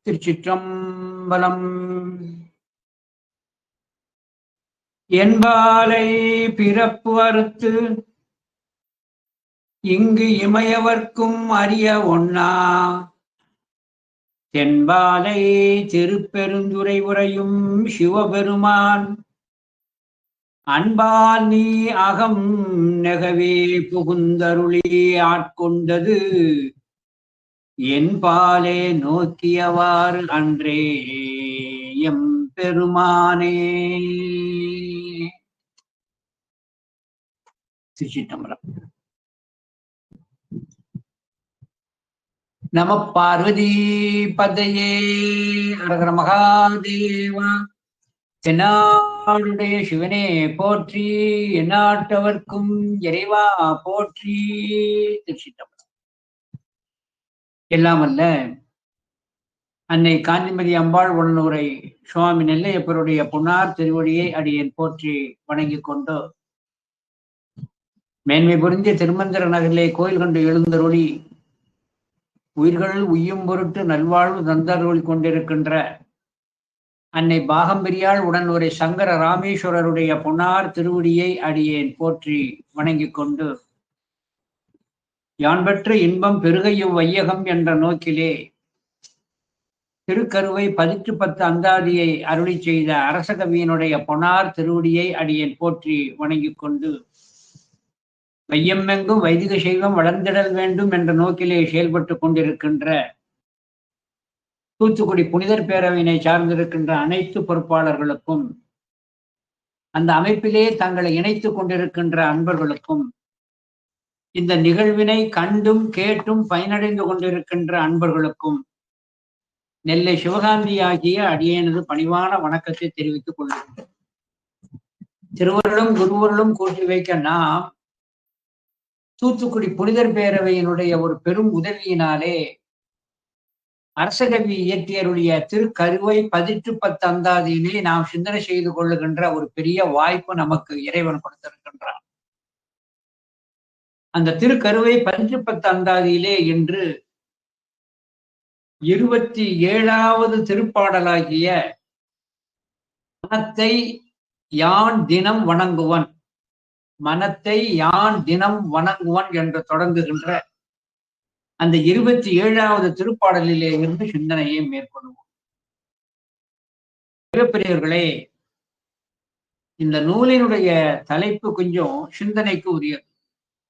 திருச்சிற்றம்பலம். என்பாலை பிறப்பு அறுத்து இங்கு இமையவர்க்கும் அறிய ஒண்ணா தென்பாலை திருப்பெருந்துறை உரையும் சிவபெருமான் அன்பால் நீ அகம் நெகவே புகுந்தருளி ஆட்கொண்டது என்பாலே நோக்கியவாறு அன்றே எம் பெருமானே. திருச்சிற்றம்பலம். நம பார்வதி பதையே அரகர மகாதேவா. தென்னாடுடைய சிவனே போற்றி, எந்நாட்டவர்க்கும் இறைவா போற்றி. திருச்சிற்றம்பலம். எல்லாம் அல்ல அன்னை காந்திமதி அம்பாள் உடனுரை சுவாமி நெல்லையப்பருடைய பொன்னார் திருவடியை அடியேன் போற்றி வணங்கிக் கொண்டு, மேன்மை புரிந்திய திருமந்திர நகரிலே கோயில் கண்டு எழுந்தருளி உயிர்கள் உய்யும் பொருட்டு நல்வாழ்வு தந்தருளி கொண்டிருக்கின்ற அன்னை பாகம்பிரியாள் உடனுரை சங்கர ராமேஸ்வரருடைய பொன்னார் திருவடியை அடியேன் போற்றி வணங்கிக் கொண்டு, யான் பெற்ற இன்பம் பெருகையும் வையகம் என்ற நோக்கிலே திருக்கருவை 10 அந்தாதியை அருளி செய்த அரசகவியினுடைய பொன்னார் திருவடியை அடியேன் போற்றி வணங்கிக் கொண்டு, வையமெங்கும் வைதிக சைவம் வளர்ந்திடல் வேண்டும் என்ற நோக்கிலே செயல்பட்டு கொண்டிருக்கின்ற தூத்துக்குடி புனிதர் பேரவையினை சார்ந்திருக்கின்ற அனைத்து பொறுப்பாளர்களுக்கும், அந்த அமைப்பிலே தங்களை இணைத்துக் கொண்டிருக்கின்ற அன்பர்களுக்கும், இந்த நிகழ்வினை கண்டும் கேட்டும் பயனடைந்து கொண்டிருக்கின்ற அன்பர்களுக்கும் நெல்லை சிவகாந்தி ஆகிய அடியேனது பணிவான வணக்கத்தை தெரிவித்துக் கொள்கின்றேன். திருவருளும் குருவருளும் கூட்டி வைக்க நாம் தூத்துக்குடி புனிதர் பேரவையினுடைய ஒரு பெரும் உதவியினாலே அரசகவி இயற்றியருடைய திருக்கருவை 10 அந்தாதியினை நாம் சிந்தனை செய்து கொள்ளுகின்ற ஒரு பெரிய வாய்ப்பு நமக்கு இறைவன் கொடுத்திருக்கின்றான். அந்த திருக்கருவை 10 அந்தாதியிலே இன்று 27வது திருப்பாடலாகிய மனத்தை யான் தினம் வணங்குவன், மனத்தை யான் தினம் வணங்குவன் என்று தொடங்குகின்ற அந்த 27வது திருப்பாடலிலே இருந்து சிந்தனையை மேற்கொள்வோம். மிகப்பெரியவர்களே, இந்த நூலினுடைய தலைப்பு கொஞ்சம் சிந்தனைக்கு உரியது.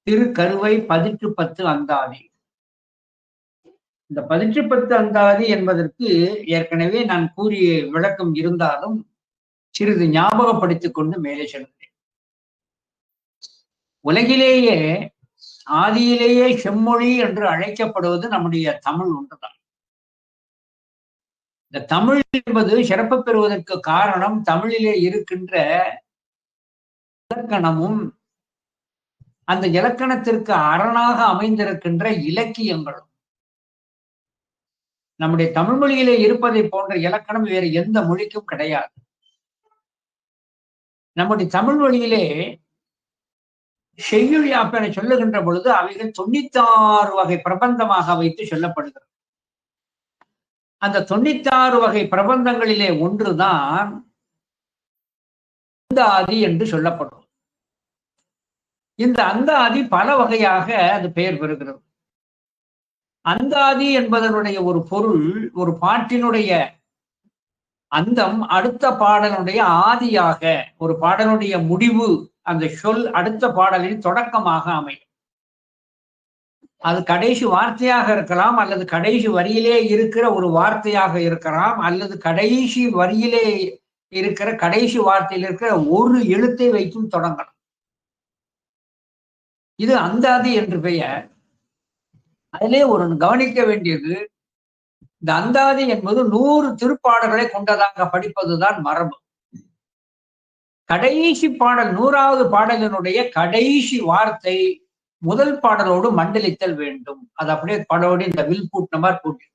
திருக்கருவை 10 அந்தாதி. இந்த 10 அந்தாதி என்பதற்கு ஏற்கனவே நான் கூறிய விளக்கம் இருந்தாலும் சிறிது ஞாபகப்படுத்திக் கொண்டு மேலே செல்கிறேன். உலகிலேயே ஆதியிலேயே செம்மொழி என்று அழைக்கப்படுவது நம்முடைய தமிழ் ஒன்றுதான். இந்த தமிழ் என்பது சிறப்பு பெறுவதற்கு காரணம் தமிழிலே இருக்கின்ற இலக்கணமும் அந்த இலக்கணத்திற்கு அரணாக அமைந்திருக்கின்ற இலக்கியங்களும். நம்முடைய தமிழ் மொழியிலே இருப்பதை போன்ற இலக்கணம் வேறு எந்த மொழிக்கும் கிடையாது. நம்முடைய தமிழ் மொழியிலே செய்யுள் யாப்பென சொல்லுகின்ற பொழுது அவைகள் 96 வகை பிரபந்தமாக வைத்து சொல்லப்படுகிறது. அந்த 96 வகை பிரபந்தங்களிலே ஒன்றுதான் அந்தாதி என்று சொல்லப்படும். இந்த அந்தாதி பல வகையாக அது பெயர் பெறுகிறது. அந்தாதி என்பதனுடைய ஒரு பொருள், ஒரு பாட்டினுடைய அந்தம் அடுத்த பாடலுடைய ஆதியாக, ஒரு பாடலுடைய முடிவு, அந்த சொல் அடுத்த பாடலின் தொடக்கமாக அமையும். அது கடைசி வார்த்தையாக இருக்கலாம், அல்லது கடைசி வரியிலே இருக்கிற ஒரு வார்த்தையாக இருக்கலாம், அல்லது கடைசி வரியிலே இருக்கிற கடைசி வார்த்தையில் இருக்கிற ஒரு எழுத்தை வைத்தும் தொடங்கலாம். இது அந்தாதி என்று பெயர். அதிலே ஒரு கவனிக்க வேண்டியது, இந்த அந்தாதி என்பது 100 திருப்பாடல்களை கொண்டதாக படிப்பதுதான் மரபு. கடைசி பாடல் 100வது பாடலினுடைய கடைசி வார்த்தை முதல் பாடலோடு மண்டலித்தல் வேண்டும். அது அப்படியே பாடலோடு இந்த வில் பூட்டின மாதிரி பூட்டி,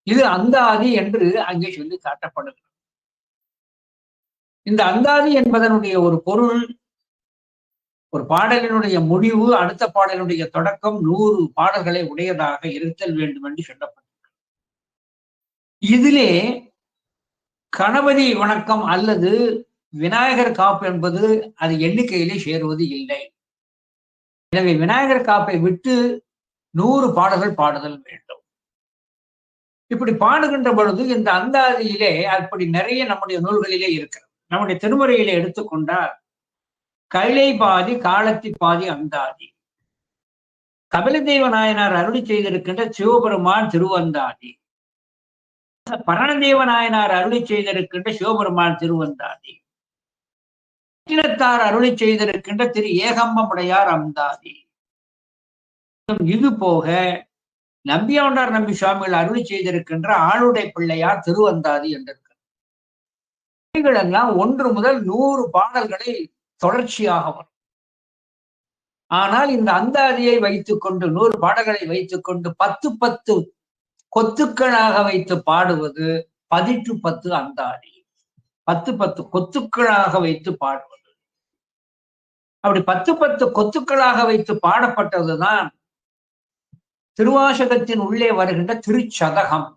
இது அந்தாதி என்று அங்கே சொல்லி காட்டப்படுகிறது. இந்த அந்தாதி என்பதனுடைய ஒரு பொருள், ஒரு பாடலினுடைய முடிவு அடுத்த பாடலினுடைய தொடக்கம் 100 பாடல்களை உடையதாக இருத்தல் வேண்டும் என்று சொல்லப்பட்டது. இதிலே கணபதி வணக்கம் அல்லது விநாயகர் காப்பு என்பது அது எண்ணிக்கையிலே சேருவது இல்லை. எனவே விநாயகர் காப்பை விட்டு 100 பாடல்கள் பாடுதல் வேண்டும். இப்படி பாடுகின்ற பொழுது இந்த அந்தாதியிலே அப்படி நிறைய நம்முடைய நூல்களிலே இருக்கிறது. நம்முடைய திருமுறையிலே எடுத்துக்கொண்டால் கைலை பாதி காலத்தி பாதி அந்தாதி, கபிலதேவ நாயனார் அருளி செய்திருக்கின்ற சிவபெருமான் திருவந்தாதி, பரணதேவ நாயனார் அருளி செய்திருக்கின்ற சிவபெருமான் திருவந்தாதி, அருளி செய்திருக்கின்ற திரு ஏகம்பமுடையார் அந்தாதி, இது போக நம்பியாண்டார் நம்பி சுவாமிகள் அருளி செய்திருக்கின்ற ஆளுடை பிள்ளையார் திருவந்தாதி என்றிருக்கிறார். எல்லாம் 1 முதல் 100 பாடல்களை தொடர்ச்சியாக வரும். ஆனால் இந்த அந்தாதியை வைத்துக் கொண்டு 100 பாடல்களை வைத்துக் கொண்டு 10 கொத்துக்களாக வைத்து பாடுவது 10 அந்தாதி. 10 கொத்துக்களாக வைத்து பாடுவது. அப்படி 10 கொத்துக்களாக வைத்து பாடப்பட்டதுதான் திருவாசகத்தின் உள்ளே வருகின்ற திருச்சதகம்.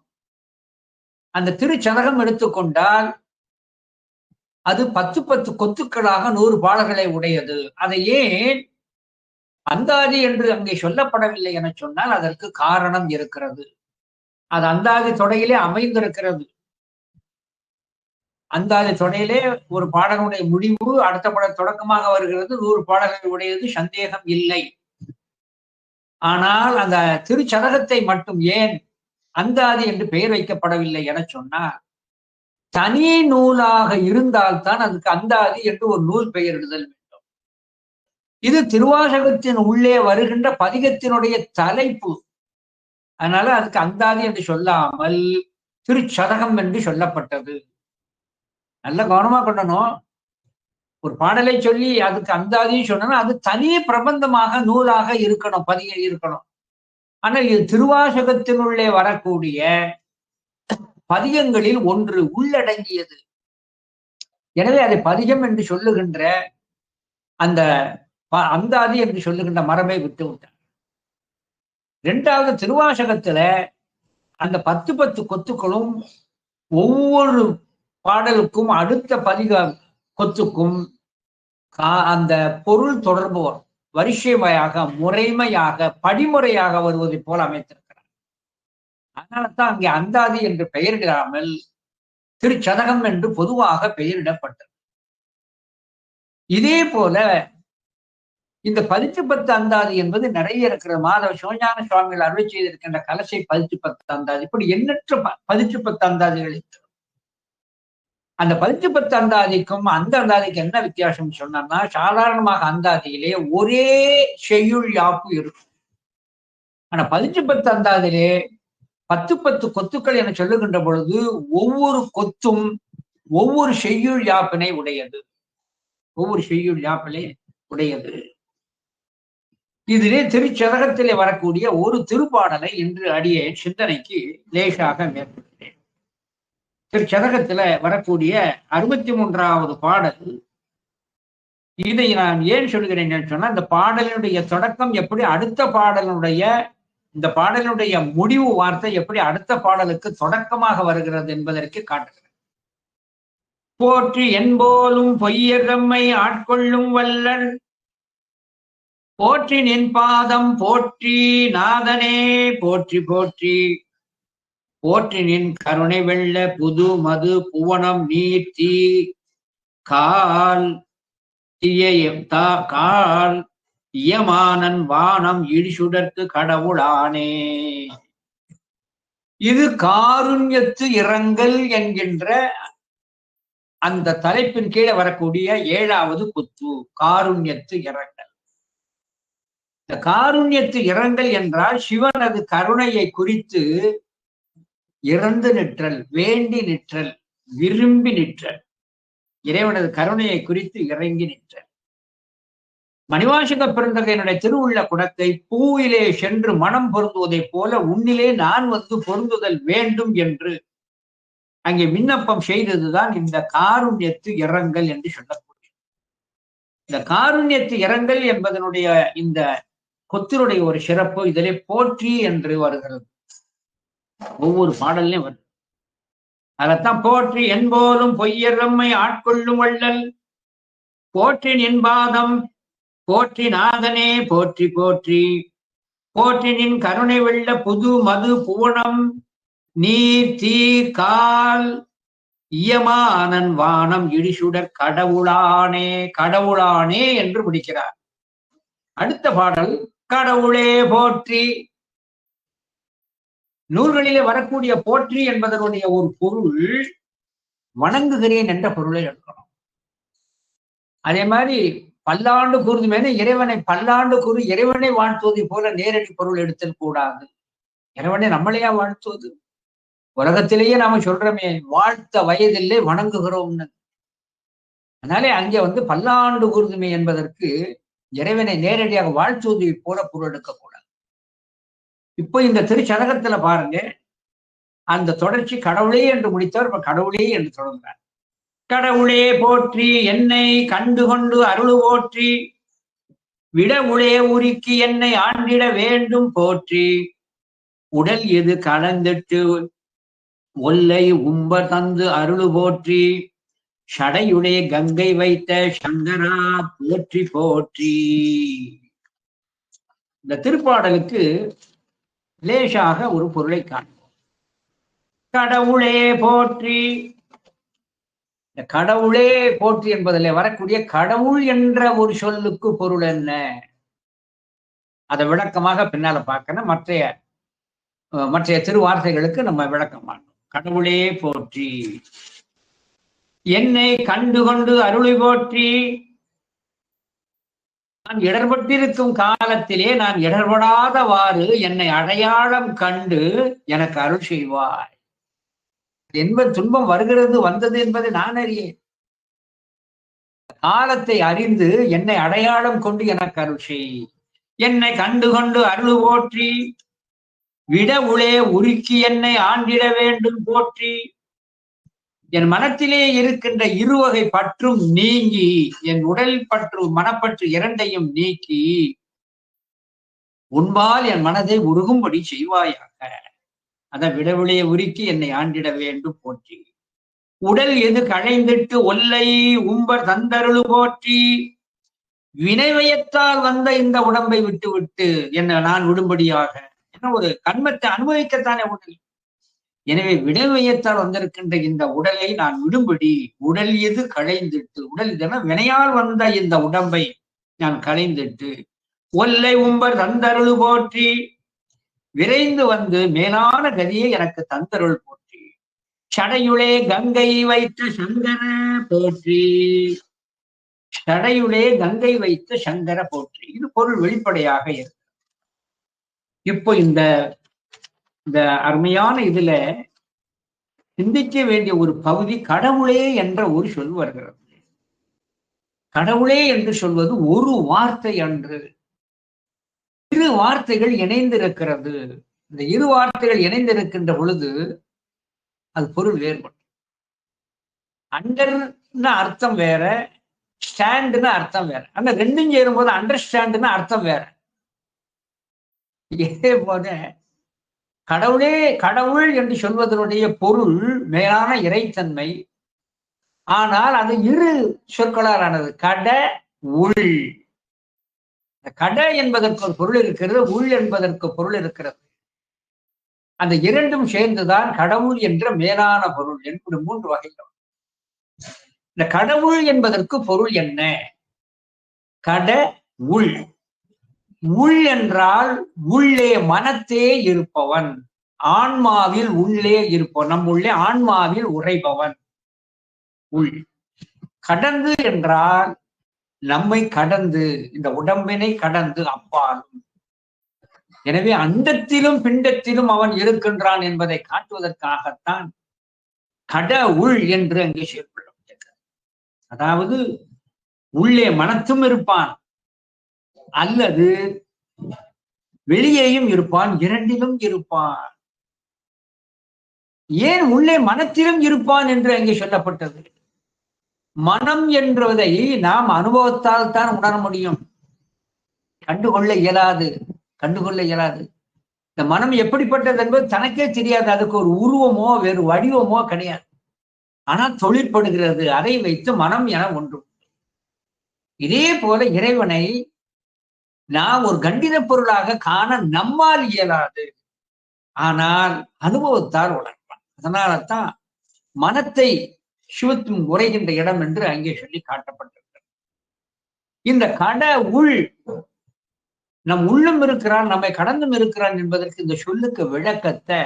அந்த திருச்சதகம் எடுத்துக்கொண்டால் அது 10 கொத்துக்களாக 100 பாடல்களை உடையது. அதை ஏன் அந்தாதி என்று அங்கே சொல்லப்படவில்லை என சொன்னால் அதற்கு காரணம் இருக்கிறது. அது அந்தாதி தொடையிலே அமைந்திருக்கிறது. அந்தாதி தொடையிலே ஒரு பாடலுடைய முடிவு அடுத்த பாட தொடக்கமாக வருகிறது. 100 பாடல்கள் உடையது, சந்தேகம் இல்லை. ஆனால் அந்த திருச்சதகத்தை மட்டும் ஏன் அந்தாதி என்று பெயர் வைக்கப்படவில்லை என சொன்னால், தனி நூலாக இருந்தால்தான் அதுக்கு அந்தாதி என்று ஒரு நூல் பெயரிடுதல் வேண்டும். இது திருவாசகத்தின் உள்ளே வருகின்ற பதிகத்தினுடைய தலைப்பு. அதனால அதுக்கு அந்தாதி என்று சொல்லாமல் திருச்சதகம் என்று சொல்லப்பட்டது. நல்ல கவனமா கொண்டணும். ஒரு பாடலை சொல்லி அதுக்கு அந்தாதின்னு சொன்னா அது தனி பிரபந்தமாக நூலாக இருக்கணும், பதிகம் இருக்கணும். ஆனால் இது திருவாசகத்தினுள்ளே வரக்கூடிய பதிகங்களில் ஒன்று உள்ளடங்கியது. எனவே அதை பதிகம் என்று சொல்லுகின்ற அந்த அந்தாதி என்று சொல்லுகின்ற மரபை விட்டு விட்டார். 2வது திருவாசகத்துல அந்த 10 கொத்துக்களும் ஒவ்வொரு பாடலுக்கும் அடுத்த பதிக கொத்துக்கும் அந்த பொருள் தொடர்பு வரிசைமையாக, முறைமையாக, படிமுறையாக வருவதை போல அமைத்திருக்கிறார். அதனால்தான் அங்கே அந்தாதி என்று பெயரிடாமல் திருச்சதகம் என்று பொதுவாக பெயரிடப்பட்டது. இதே போல இந்த 10 அந்தாதி என்பது நிறைய இருக்கிறது. மாதவ சிவஞான சுவாமிகள் அருளி செய்திருக்கின்ற கலசை 10 அந்தாதி, இப்படி எண்ணற்ற 10 அந்தாதிகள் இருக்கிறது. அந்த 10 அந்தாதிக்கும் அந்த அந்தாதிக்கு என்ன வித்தியாசம் சொன்னா, சாதாரணமாக அந்தாதியிலே ஒரே செய்யுள் யாப்பு இருக்கும். ஆனா 10 அந்தாதியிலே 10 கொத்துக்கள் என சொல்லுகின்ற பொழுது ஒவ்வொரு கொத்தும் ஒவ்வொரு செய்யுள் யாப்பினை உடையது. ஒவ்வொரு செய்யுள் யாப்பினை உடையது. இதிலே திருச்சதகத்திலே வரக்கூடிய ஒரு திருப்பாடலை இன்று அடியே சிந்தனைக்கு லேசாக மேற்கொள்கிறேன். திருச்சதகத்துல வரக்கூடிய 63வது பாடல். இதை நான் ஏன் சொல்கிறேன் சொன்னா, இந்த பாடலினுடைய தொடக்கம் எப்படி அடுத்த பாடலினுடைய இந்த பாடலினுடைய முடிவு வார்த்தை எப்படி அடுத்த பாடலுக்கு தொடக்கமாக வருகிறது என்பதற்கு காட்டுகிறேன். போற்றி என்போலும் பொய்யகம்மை ஆட்கொள்ளும் வல்லன், போற்றி நின் பாதம் போற்றி நாதனே போற்றி போற்றி, போற்றி நின் கருணை வெள்ள புது மது புவனம் நீர் தீ கால் கால் இயமானன் வானம் இடிசுடற்கு கடவுளானே. இது காருண்யத்து இரங்கல் என்கின்ற அந்த தலைப்பின் கீழே வரக்கூடிய 7வது குத்து, காருண்யத்து இரங்கல். இந்த காருண்யத்து இரங்கல் என்றால் சிவனது கருணையை குறித்து இறந்து நிற்றல், வேண்டி நிற்றல், விரும்பி நிற்றல், இறைவனது கருணையை குறித்து இறங்கி நிற்றல். மணிவாசக பெருந்தகையினுடைய திருவுள்ள குணத்தை பூவிலே சென்று மனம் பொருந்துவதைப் போல உன்னிலே நான் வந்து பொருந்துதல் வேண்டும் என்று அங்கே விண்ணப்பம் செய்ததுதான் இந்த காருண்யத்து இரங்கல் என்று சொல்லக்கூடிய. இந்த காருண்யத்து இரங்கல் என்பதனுடைய இந்த கொத்தினுடைய ஒரு சிறப்பு இதிலே போற்றி என்று வருகிறது. ஒவ்வொரு பாடல்லையும் வருது. அதைத்தான் போற்றி என்போலும் பொய்யரம்மை ஆட்கொள்ளும் வள்ளல் போற்றி நின்பாதம் போற்றி நாதனே போற்றி போற்றி போற்றி நின் கருணை வெள்ள புது மது புவனம் நீர் தீ கால் இயமானன் வானம் இடிசுடர் கடவுளானே கடவுளானே என்று பிடிக்கிறார். அடுத்த பாடல் கடவுளே போற்றி. நூல்களிலே வரக்கூடிய போற்றி என்பதனுடைய ஒரு பொருள் வணங்குகிறேன் என்ற பொருளை எடுக்கணும். அதே மாதிரி பல்லாண்டு கூறுதுமேனு இறைவனை பல்லாண்டு கூறு இறைவனை வாழ்த்துவதை போல நேரடி பொருள் எடுத்தல் கூடாது. இறைவனை நம்மளையா வாழ்த்துவது? உலகத்திலேயே நாம சொல்றோமே வாழ்த்த வயதில்லை வணங்குகிறோம்னு. அதனாலே அங்கே பல்லாண்டு கூறுதுமே என்பதற்கு இறைவனை நேரடியாக வாழ்த்துவதை போல பொருள் எடுக்கக்கூடாது. இப்போ இந்த திருச்சதகத்துல பாருங்க, அந்த தொடர்ச்சி கடவுளே என்று முடித்தவர் இப்ப கடவுளே என்று தொடங்குறார். கடவுளே போற்றி என்னை கண்டுகொண்டு அருள் போற்றி விடவுளே உருக்கி என்னை ஆண்டிட வேண்டும் போற்றி உடல் எது கலந்திட்டு ஒல்லை உம்ப தந்து அருள் போற்றி சடையுடைய கங்கை வைத்த சங்கரா போற்றி போற்றி. இந்த திருப்பாடலுக்கு லேசாக ஒரு பொருளை காண்போம். கடவுளே போற்றி. இந்த கடவுளே போற்றி என்பதில் வரக்கூடிய கடவுள் என்ற ஒரு சொல்லுக்கு பொருள் என்ன, அதை விளக்கமாக பின்னால பார்க்கணும். மற்றைய திருவார்த்தைகளுக்கு நம்ம விளக்கம் பார்க்கணும். கடவுளே போற்றி என்னை கண்டுகொண்டு அருளை போற்றி. நான் இடர்பட்டிருக்கும் காலத்திலே நான் இடர்படாதவாறு என்னை அடையாளம் கண்டு எனக்கு அருள் செய்வாய். என்பது துன்பம் வருகிறது வந்தது என்பதை நான் அறியேன். காலத்தை அறிந்து என்னை அடையாளம் கொண்டு எனக்கு அருள் செய். என்னை கண்டுகொண்டு அருள் போற்றி விட உளே உருக்கி என்னை ஆண்டிட வேண்டும் போற்றி. என் மனத்திலே இருக்கின்ற இருவகை பற்றும் நீங்கி என் உடல் பற்று மனப்பற்று இரண்டையும் நீக்கி உன்பால் என் மனதை உருகும்படி செய்வாயாக. அதை விடவுளையை உருக்கி என்னை ஆண்டிட வேண்டும் போற்றி. உடல் எது களைந்திட்டு ஒல்லை உம்பர் தந்தருளு போற்றி. வினைவயத்தால் வந்த இந்த உடம்பை விட்டு விட்டு என்ன நான் விடும்படியாக. என்ன ஒரு கண்மத்தை அனுபவிக்கத்தானே உடல். எனவே வினைவயத்தால் வந்திருக்கின்ற இந்த உடலை நான் விடும்படி உடல் எது களைந்திட்டு, உடல் இதெல்லாம் வினையால் வந்த இந்த உடம்பை நான் களைந்திட்டு ஒல்லை உம்பர் தந்தருளு போற்றி விரைந்து வந்து மேலான கதியை எனக்கு தந்தருள் போற்றி. சடையுளே கங்கை வைத்த சங்கர போற்றி. சடையுளே கங்கை வைத்த சங்கர போற்றி. இது பொருள் வெளிப்படையாக இருக்கு. இப்போ இந்த அருமையான இதுல சிந்திக்க வேண்டிய ஒரு பகுதி கடவுளே என்ற ஒரு சொல் வருகிறது. கடவுளே என்று சொல்வது ஒரு வார்த்தை அன்று, இரு வார்த்தைகள் இணைந்திருக்கிறது. இந்த இரு வார்த்தைகள் இணைந்திருக்கின்ற பொழுது அது பொருள் வேறுபடும். அண்டர்னு அர்த்தம் வேற, ஸ்டாண்டுன்னு அர்த்தம் வேற. அந்த ரெண்டும் சேரும்போது அண்டர்ஸ்டாண்டுன்னு அர்த்தம் வேற. இதே போல கடவுளே கடவுள் என்று சொல்வதனுடைய பொருள் மேலான இறைத்தன்மை. ஆனால் அது இரு சொற்களால் ஆனது. கட உள். கட என்பதற்கு ஒரு பொருள் இருக்கிறது, உள் என்பதற்கு பொருள் இருக்கிறது. அந்த இரண்டும் சேர்ந்துதான் கடவுள் என்ற மேலான பொருள் என்பது மூன்று வகைகள். இந்த கடவுள் என்பதற்கு பொருள் என்ன? கட உள். உள் என்றால் உள்ளே மனத்தே இருப்பவன், ஆன்மாவில் உள்ளே இருப்பவன், நம் உள்ளே ஆன்மாவில் உறைபவன் உள். கடந்து என்றால் நம்மை கடந்து, இந்த உடம்பினை கடந்து அப்பாலும். எனவே அண்டத்திலும் பிண்டத்திலும் அவன் இருக்கின்றான் என்பதை காட்டுவதற்காகத்தான் கட உள் என்று அங்கே செயல்படுகிறது. அதாவது உள்ளே மனத்தும் இருப்பான் அல்லது வெளியேயும் இருப்பான், இரண்டிலும் இருப்பான். ஏன் உள்ளே மனத்திலும் இருப்பான் என்று அங்கே சொல்லப்பட்டது? மனம் என்பதை நாம் அனுபவத்தால் தான் உணர முடியும், கண்டுகொள்ள இயலாது. இந்த மனம் எப்படிப்பட்டது என்பது தனக்கே தெரியாது. அதுக்கு ஒரு உருவமோ வேறு வடிவமோ கிடையாது. ஆனால் தொழிற்படுகிறது. அதை வைத்து மனம் என ஒன்று. இதே போல இறைவனை நாம் ஒரு கண்டித பொருளாக காண நம்மால் இயலாது. ஆனால் அனுபவத்தால் உணரலாம். அதனால்தான் மனத்தை சிவத்தும் உரைகின்ற இடம் என்று அங்கே சொல்லி காட்டப்பட்டிருக்கிறது. இந்த கட உள் நம் உள்ளும் இருக்கிறான், நம்மை கடந்தும் இருக்கிறான் என்பதற்கு இந்த சொல்லுக்கு விளக்கத்தை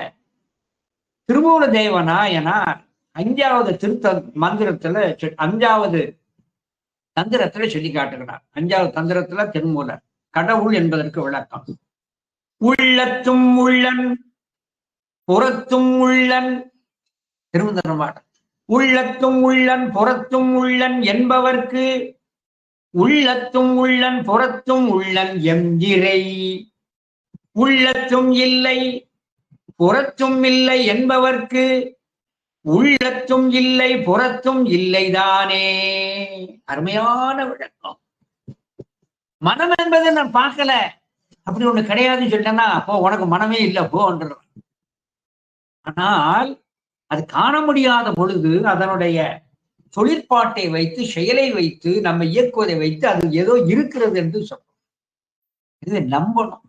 திருமூல தேவநாயனார் 5வது திருத்த மந்திரத்துல 5வது தந்திரத்துல சொல்லி காட்டுகிறார். 5வது தந்திரத்துல திருமூலர் கடவுள் என்பதற்கு விளக்கம். உள்ளத்தும் உள்ளன் புறத்தும் உள்ளன், திருமந்திரமாட உள்ளத்தும் உள்ளன் புறத்தும் உள்ளன் என்பவர்க்கு உள்ளத்தும் உள்ளன் புறத்தும் உள்ளன் எம்இறை. உள்ளத்தும் இல்லை புறத்தும் இல்லை என்பவர்க்கு உள்ளத்தும் இல்லை புறத்தும் இல்லைதானே. அருமையான விளக்கம். மனம் என்பதை நான் பார்க்கல, அப்படி ஒண்ணு கிடையாதுன்னு சொல்லிட்டேன்னா அப்போ உனக்கு மனமே இல்லை போன்ற. ஆனால் அது காண முடியாத பொழுது அதனுடைய தொழிற்பாட்டை வைத்து செயலை வைத்து நம்ம இயக்குவதை வைத்து அது ஏதோ இருக்கிறது என்று சொல்றோம். இதை நம்பணும்.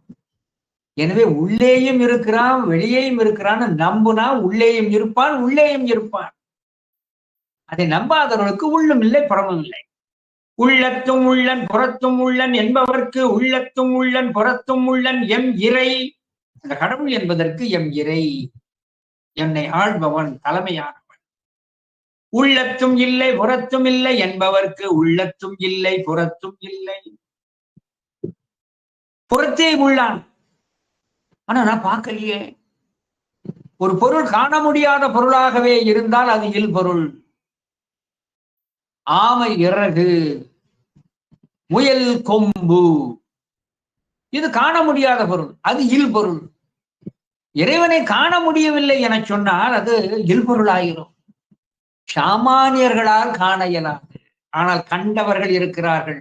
எனவே உள்ளேயும் இருக்கிறான் வெளியேயும் இருக்கிறான்னு நம்புனா உள்ளேயும் இருப்பான் உள்ளேயும் இருப்பான். அதை நம்பாதவர்களுக்கு உள்ளும் இல்லை புறமும் இல்லை. உள்ளத்தும் உள்ளன் புறத்தும் உள்ளன் என்பவர்க்கு உள்ளத்தும் உள்ளன் புறத்தும் உள்ளன் எம் இறை. அந்த கடவுள் என்பதற்கு எம் இறை, என்னை ஆள்பவன், தலைமையானவன். உள்ளத்தும் இல்லை புறத்தும் இல்லை என்பவர்க்கு உள்ளத்தும் இல்லை புறத்தும் இல்லை. புறத்தே உள்ளான், ஆனா நான் பார்க்கலையே. ஒரு பொருள் காண முடியாத பொருளாகவே இருந்தால் அது இல் பொருள். ஆமை இறகு, முயல் கொம்பு, இது காண முடியாத பொருள், அது இல் பொருள். இறைவனை காண முடியவில்லை என சொன்னால் அது இல் பொருள் ஆயிரும். சாமானியர்களால் காண இயலாது. ஆனால் கண்டவர்கள் இருக்கிறார்கள்.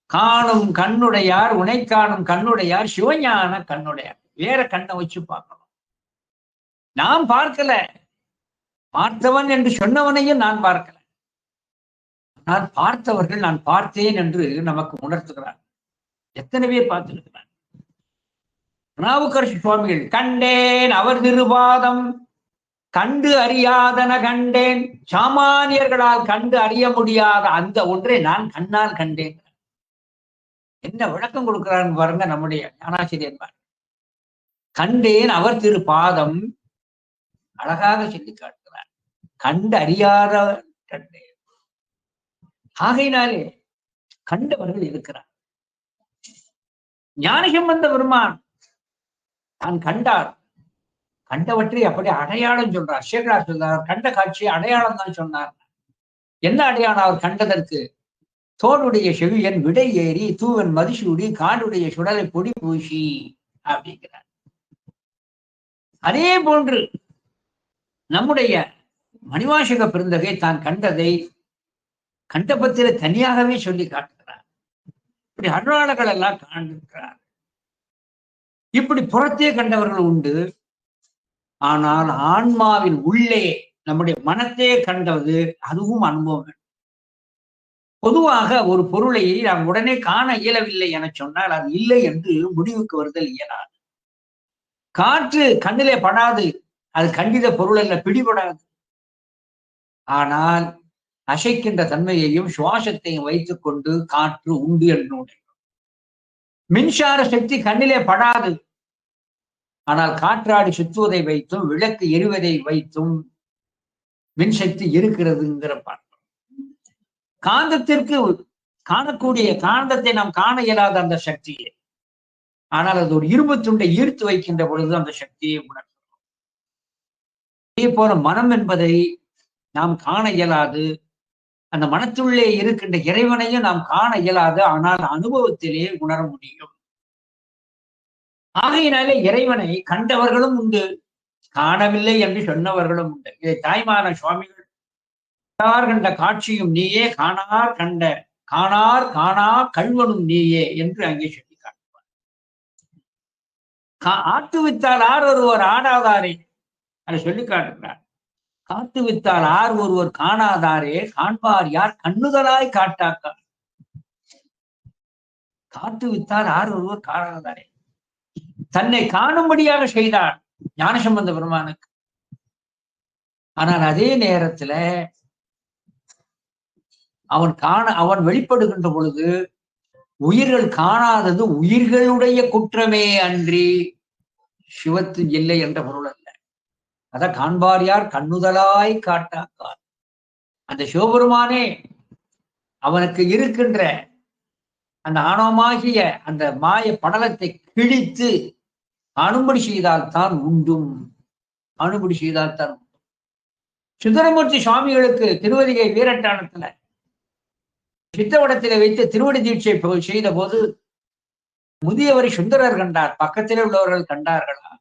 காணும் கண்ணுடையார், உனை காணும் கண்ணுடையார், சிவஞான கண்ணுடையார். வேற கண்ணை வச்சு பார்க்கணும். நான் பார்க்கல, பார்த்தவன் என்று சொன்னவனையும் நான் பார்க்கல. நான் பார்த்தவர்கள் நான் பார்த்தேன் என்று நமக்கு உணர்த்துகிறார். எத்தனை பேர் பார்த்திருக்கிறார்? நாவுக்கரசு சுவாமிகள் கண்டேன் அவர் திருபாதம், கண்டு அறியாதன கண்டேன். சாமானியர்களால் கண்டு அறிய முடியாத அந்த ஒன்றை நான் கண்ணால் கண்டேன். என்ன விளக்கம் கொடுக்கிறான்னு பாருங்க நம்முடைய ஞானாசிரியர். கண்டேன் அவர் திரு பாதம், அழகாக சொல்லி காட்டுகிறார். கண்டு அறியாத கண்டேன். ஆகையினாலே கண்டவர்கள் இருக்கிறார். ஞானசம்பந்த பெருமான் தான் கண்டார், கண்டவற்றை அப்படி அடையாளம் சொல்றார். சேகரார் சொல்றார் கண்ட காட்சியை அடையாளம் தான் சொன்னார். என்ன அடையாளம் அவர் கண்டதற்கு? தோடுடைய செவியன் விடை ஏறி தூவன் மதிசூடி காடுடைய சுடலை பொடி பூசி அப்படிங்கிறார். அதே போன்று நம்முடைய மணிவாசக பெருந்தகை தான் கண்டதை கண்டபத்திர தனியாகவே சொல்லி காட்டுகிறார். இப்படி அருளாளர்கள் எல்லாம் காண்கிறார். இப்படி புறத்தே கண்டவர்கள் உண்டு. ஆனால் ஆன்மாவின் உள்ளே நம்முடைய மனத்தே கண்டது, அதுவும் அனுபவம். பொதுவாக ஒரு பொருளை நாம் உடனே காண இயலவில்லை என சொன்னால் அது இல்லை என்று முடிவுக்கு வருதல் இயலாது. காற்று கண்ணிலே படாது, அது கண்டித பொருள் அல்ல, பிடிபடாது. ஆனால் அசைக்கின்ற தன்மையையும் சுவாசத்தையும் வைத்துக் கொண்டு காற்று உண்டு என்று. மின்சார சக்தி கண்ணிலே படாது, ஆனால் காற்றாடி சுற்றுவதை வைத்தும் விளக்கு எரிவதை வைத்தும் மின்சக்தி இருக்கிறதுங்கிற பார்க்கிறோம். காந்தத்திற்கு காணக்கூடிய காந்தத்தை நாம் காண இயலாத அந்த சக்தியை, ஆனால் அது ஒரு இரும்பு துண்டை ஈர்த்து வைக்கின்ற பொழுது அந்த சக்தியை உணர்கிறோம். அதே போல மனம் என்பதை நாம் காண இயலாது. அந்த மனத்துள்ளே இருக்கின்ற இறைவனையும் நாம் காண இயலாது, ஆனால் அனுபவத்திலே உணர முடியும். ஆகையினாலே இறைவனை கண்டவர்களும் உண்டு, காணவில்லை என்று சொன்னவர்களும் உண்டு. இதை தாய்மான சுவாமிகள் கண்ட காட்சியும் நீயே, காணார் கண்ட காணார் காணா கல்வனும் நீயே என்று அங்கே சொல்லி காட்டுவார். ஆட்டுவித்தால் ஆர் ஒருவர் ஆடாதாரே அதை சொல்லி காட்டுகிறார். காட்டு வித்தால் ஆர் ஒருவர் காணாதாரே காண்பார் யார் கண்ணுதலாய் காட்டாக்கார். காட்டு வித்தால் ஆர் ஒருவர் காணாதாரே, தன்னை காணும்படியாக செய்தார் ஞானசம்பந்த பெருமானுக்கு. ஆனால் அதே நேரத்துல அவன் வெளிப்படுகின்ற பொழுது உயிர்கள் காணாதது உயிர்களுடைய குற்றமே அன்றி சிவத்து இல்லை என்ற பொருள் அல்ல. அத காண்பார் யார் கண்ணுதலாய் காட்டாக்கார். அந்த சிவபெருமானே அவனுக்கு இருக்கின்ற அந்த ஆணவமாகிய அந்த மாய படலத்தை கிழித்து அனுபடி செய்தால்தான் உண்டும். அனுபடி செய்தால்தான் உண்டும். சுந்தரமூர்த்தி சுவாமிகளுக்கு திருவதிகை வீரட்டானத்துல சித்தவடத்திலே வைத்து திருவடி தீட்சை செய்த போது முதியவரை சுந்தரர் கண்டார். பக்கத்திலே உள்ளவர்கள் கண்டார்களா?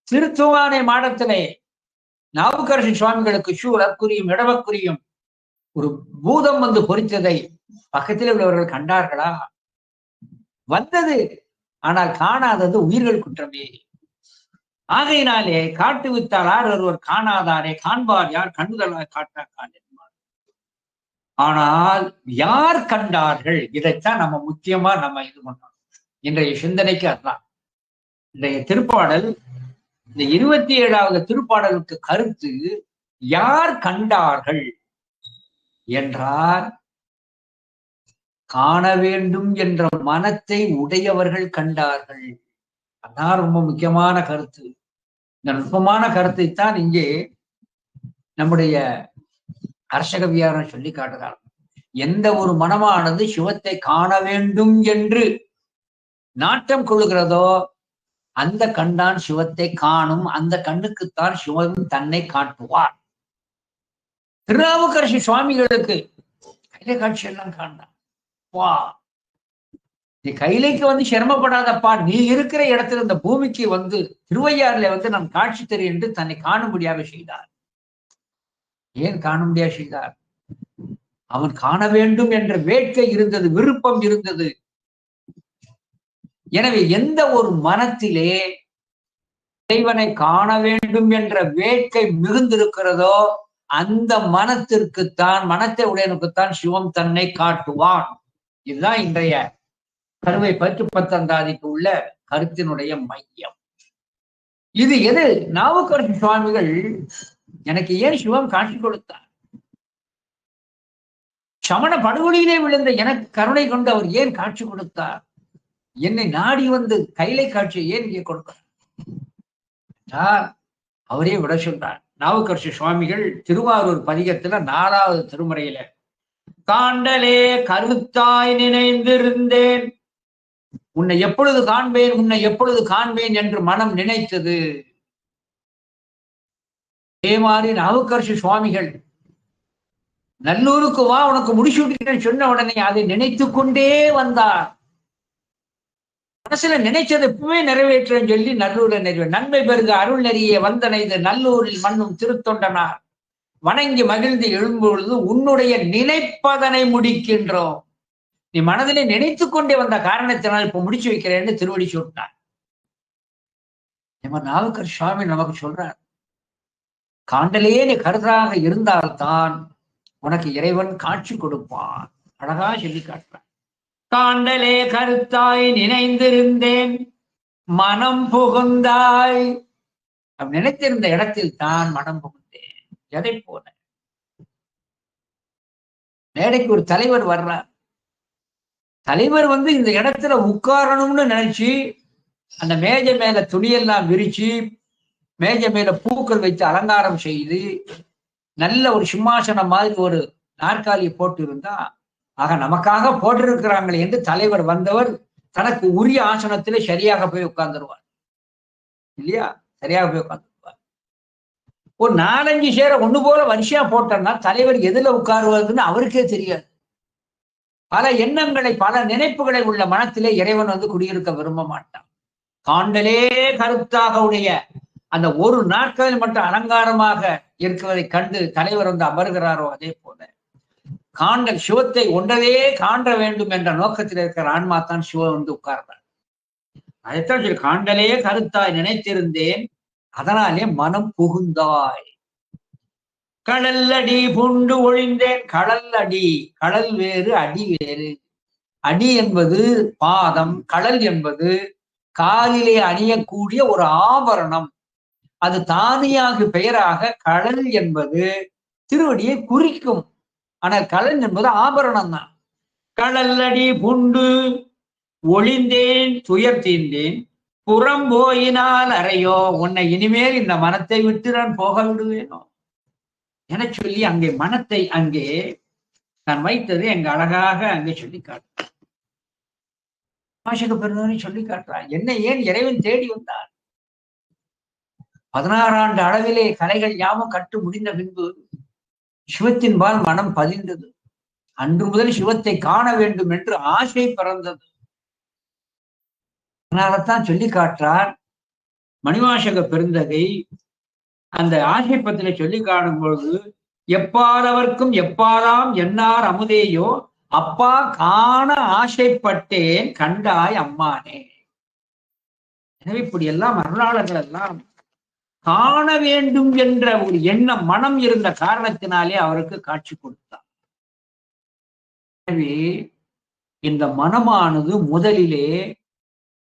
திருத்துவானை மாடத்திலே நாவுக்கரசு சுவாமிகளுக்கு சூழக்குரியும் இடவக்குரியும் ஒரு பூதம் வந்து பொறித்ததை பக்கத்தில் உள்ளவர்கள் கண்டார்களா? வந்தது, ஆனால் காணாதது உயிர்கள் குற்றமே. ஆகையினாலே காட்டு வித்தால் ஆர் ஒருவர் காணாதாரே காண்பார் யார் கண்ணுதலாய் காட்டாக்கான் என்பார். ஆனால் யார் கண்டார்கள்? இதைத்தான் நம்ம முக்கியமா நம்ம இது பண்ணோம். இன்றைய சிந்தனைக்கு அதுதான் இன்றைய திருப்பாடல். இந்த 27வது திருப்பாடலுக்கு கருத்து யார் கண்டார்கள் என்றால், காண வேண்டும் என்ற மனத்தை உடையவர்கள் கண்டார்கள். அதான் ரொம்ப முக்கியமான கருத்து. இந்த நுட்பமான கருத்தைத்தான் இங்கே நம்முடைய அரசகவியாரம் சொல்லி காட்டுகிறார். எந்த ஒரு மனமானது சிவத்தை காண வேண்டும் என்று நாட்டம் கொள்ளுகிறதோ அந்த கண்டான் சிவத்தை காணும். அந்த கண்ணுக்குத்தான் சிவன் தன்னை காட்டுவார். திருநாவுக்கரசு சுவாமிகளுக்கு கைலை காட்சி எல்லாம் காண்டான். வா, நீ கைலைக்கு வந்து சிரமப்படாதப்பா, நீ இருக்கிற இடத்துல இந்த பூமிக்கு வந்து திருவையாறுல வந்து நம் காட்சி தரு என்று தன்னை காணும்படியாக செய்தார். ஏன் காணும்படியாக செய்தார்? அவன் காண வேண்டும் என்ற வேட்கை இருந்தது, விருப்பம் இருந்தது. எனவே எந்த ஒரு மனத்திலே இறைவனை காண வேண்டும் என்ற வேட்கை மிகுந்திருக்கிறதோ அந்த மனத்திற்குத்தான், மனத்தை உடையனுக்குத்தான் சிவம் தன்னை காட்டுவான். இதுதான் இன்றைய கருவை 19 உள்ள கருத்தினுடைய மையம். இது எது? நாவுக்கரசு சுவாமிகள் எனக்கு ஏன் சிவம் காட்சி கொடுத்தார்? சமண படுகொலியிலே விழுந்த எனக்கு கருணை கொண்டு அவர் ஏன் காட்சி கொடுத்தார்? என்னை நாடி வந்து கைலை காட்சியை ஏன் இங்கே கொடுக்கிறார்? அவரே விட சொல்றார். நாவுக்கரசு சுவாமிகள் திருவாரூர் பதிகத்துல 4வது திருமுறையில, காண்டலே கருத்தாய் நினைந்திருந்தேன், உன்னை எப்பொழுது காண்பேன் உன்னை எப்பொழுது காண்பேன் என்று மனம் நினைத்தது. அதே மாதிரி நாவுக்கரசு சுவாமிகள் நல்லூருக்கு வா உனக்கு முடிசூட்டிட்டேன்னு சொன்ன உடனே அதை நினைத்து கொண்டே வந்தார். மனசுல நினைச்சதை எப்பவுமே நிறைவேற்றேன்னு சொல்லி நல்லூர்ல நன்மை பெருக அருள் நெறிய வந்தனைது நல்லூரில் மண்ணும் திருத்தொண்டனார் வணங்கி மகிழ்ந்து எழும்பொழுது உன்னுடைய நினைப்பதனை முடிக்கின்றோம். நீ மனதிலே நினைத்து கொண்டே வந்த காரணத்தினால் இப்ப முடிச்சு வைக்கிறேன்னு திருவடி சொன்னார். நம்ம நாவுக்கர் சுவாமி நமக்கு சொல்றார், காண்டலையே நீ கருதாக இருந்தால்தான் உனக்கு இறைவன் காட்சி கொடுப்பான். அழகா சொல்லி காட்டுறான். காண்டலே கருத்தாய் நினைந்திருந்தேன் மனம் புகுந்தாய். நினைத்திருந்த இடத்தில் தான் மனம் புகுந்தேன். எதை போல மேடைக்கு ஒரு தலைவர் வர்றார். தலைவர் வந்து இந்த இடத்துல உட்காரணும்னு நினைச்சு அந்த மேஜை மேல துணியெல்லாம் விரிச்சு மேஜை மேல பூக்கள் வைத்து அலங்காரம் செய்து நல்ல ஒரு சிம்மாசனம் மாதிரி ஒரு நாற்காலியை போட்டு இருந்தா, ஆக நமக்காக போட்டிருக்கிறாங்களே என்று தலைவர் வந்தவர் தனக்கு உரிய ஆசனத்திலே சரியாக போய் உட்கார்ந்துருவார். இல்லையா? சரியாக போய் உட்கார்ந்துருவார். ஒரு 4-5 சேர ஒண்ணு போல வரிசையா போட்டோம்னா தலைவர் எதுல உட்காருவதுன்னு அவருக்கே தெரியாது. பல எண்ணங்களை பல நினைப்புகளை உள்ள மனத்திலே இறைவன் வந்து குடியிருக்க விரும்ப மாட்டான். காண்டலே கருத்தாக உடைய அந்த ஒரு நாட்களில் மட்டும் அலங்காரமாக இருக்கிறதை கண்டு தலைவர் வந்து அமர்கிறாரோ அதே போல காண்டல் சிவத்தை ஒன்றவே காண்ட வேண்டும் என்ற நோக்கத்தில் இருக்கிற ஆன்மா தான் சிவம் வந்து உட்கார்ந்தார். அதைத்தான் காண்டலே கருத்தாய் நினைத்திருந்தேன் அதனாலே மனம் புகுந்தாய். கடல் அடி பூண்டு ஒழிந்தேன். கடல் அடி, கடல் வேறு அடி வேறு. அடி என்பது பாதம், கடல் என்பது காலிலே அணியக்கூடிய ஒரு ஆபரணம். அது தானியாக பெயராக கடல் என்பது திருவடியை குறிக்கும். ஆனால் கடல் என்பது ஆபரணம் தான். கடல் அடி பூண்டு ஒளிந்தேன் துயர் தீர்ந்தேன் புறம் போயினால் அறையோ. உன்னை இனிமேல் இந்த மனத்தை விட்டு நான் போக விடுவேனோ என சொல்லி அங்கே மனத்தை அங்கே நான் வைத்தது எங்க அழகாக அங்கே சொல்லி காட்டுறான். வாசக பெருந்தவனை சொல்லி காட்டுறான். என்னை ஏன் இறைவன் தேடி வந்தார்? 16 ஆண்டு அளவிலே கலைகள் யாவும் கட்டு முடிந்த பின்பு சிவத்தின்பால் மனம் பதிந்தது. அன்று முதல் சிவத்தை காண வேண்டும் என்று ஆசை பிறந்தது. அதனால்தான் சொல்லி காட்டுறார் மணிவாசக பெருந்தகை. அந்த ஆசைப்பத்தில சொல்லி காணும் பொழுது, எப்பாலவர்க்கும் எப்பாலாம் என்னார் அமுதேயோ அப்பா காண ஆசைப்பட்டேன் கண்டாய் அம்மானே. எனவே இப்படி எல்லாம் அருளாளர்கள் எல்லாம் காண வேண்டும் என்ற ஒரு எண்ணம் மனம் இருந்த காரணத்தினாலே அவருக்கு காட்சி கொடுத்தார். எனவே இந்த மனமானது முதலிலே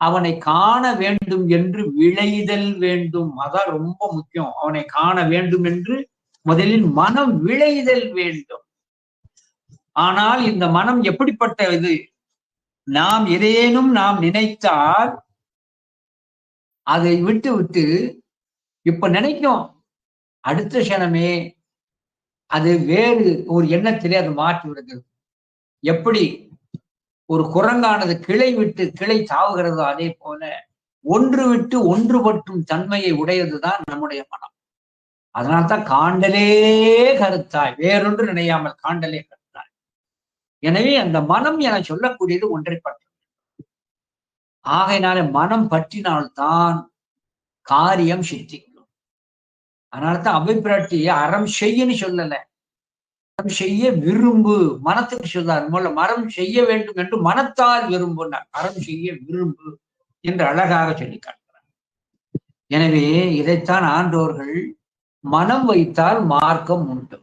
அவனை காண வேண்டும் என்று விளைதல் வேண்டும். அதான் ரொம்ப முக்கியம். அவனை காண வேண்டும் என்று முதலில் மனம் விளைதல் வேண்டும். ஆனால் இந்த மனம் எப்படிப்பட்ட இது? நாம் எதேனும் நாம் நினைத்தால் அதை விட்டு விட்டு இப்ப நினைக்கும், அடுத்த கணமே அது வேறு ஒரு எண்ணத்திலே அது மாற்றி விடுகிறது. எப்படி ஒரு குரங்கானது கிளை விட்டு கிளை தாவுகிறதோ அதே போல ஒன்று விட்டு ஒன்றுபட்டும் தன்மையை உடையதுதான் நம்முடைய மனம். அதனால்தான் காண்டலே கருத்தாய், வேறொன்று நினையாமல் காண்டலே கருத்தாய். எனவே அந்த மனம் என சொல்லக்கூடியது ஒன்றை பற்றி. ஆகையினாலே மனம் பற்றினால்தான் காரியம் சித்திக்கும். அதனால்தான் அபிப்பிராட்டி அறம் செய்யன்னு சொல்லல, மரம் செய்ய விரும்பு. மனத்துக்கு சொல்றார் மூல மரம் செய்ய வேண்டும் என்று மனத்தால் விரும்புனார். அறம் செய்ய விரும்பு என்று அழகாக சொல்லி காட்டுறார். எனவே இதைத்தான் ஆண்டோர்கள் மனம் வைத்தால் மார்க்கம் உண்டு.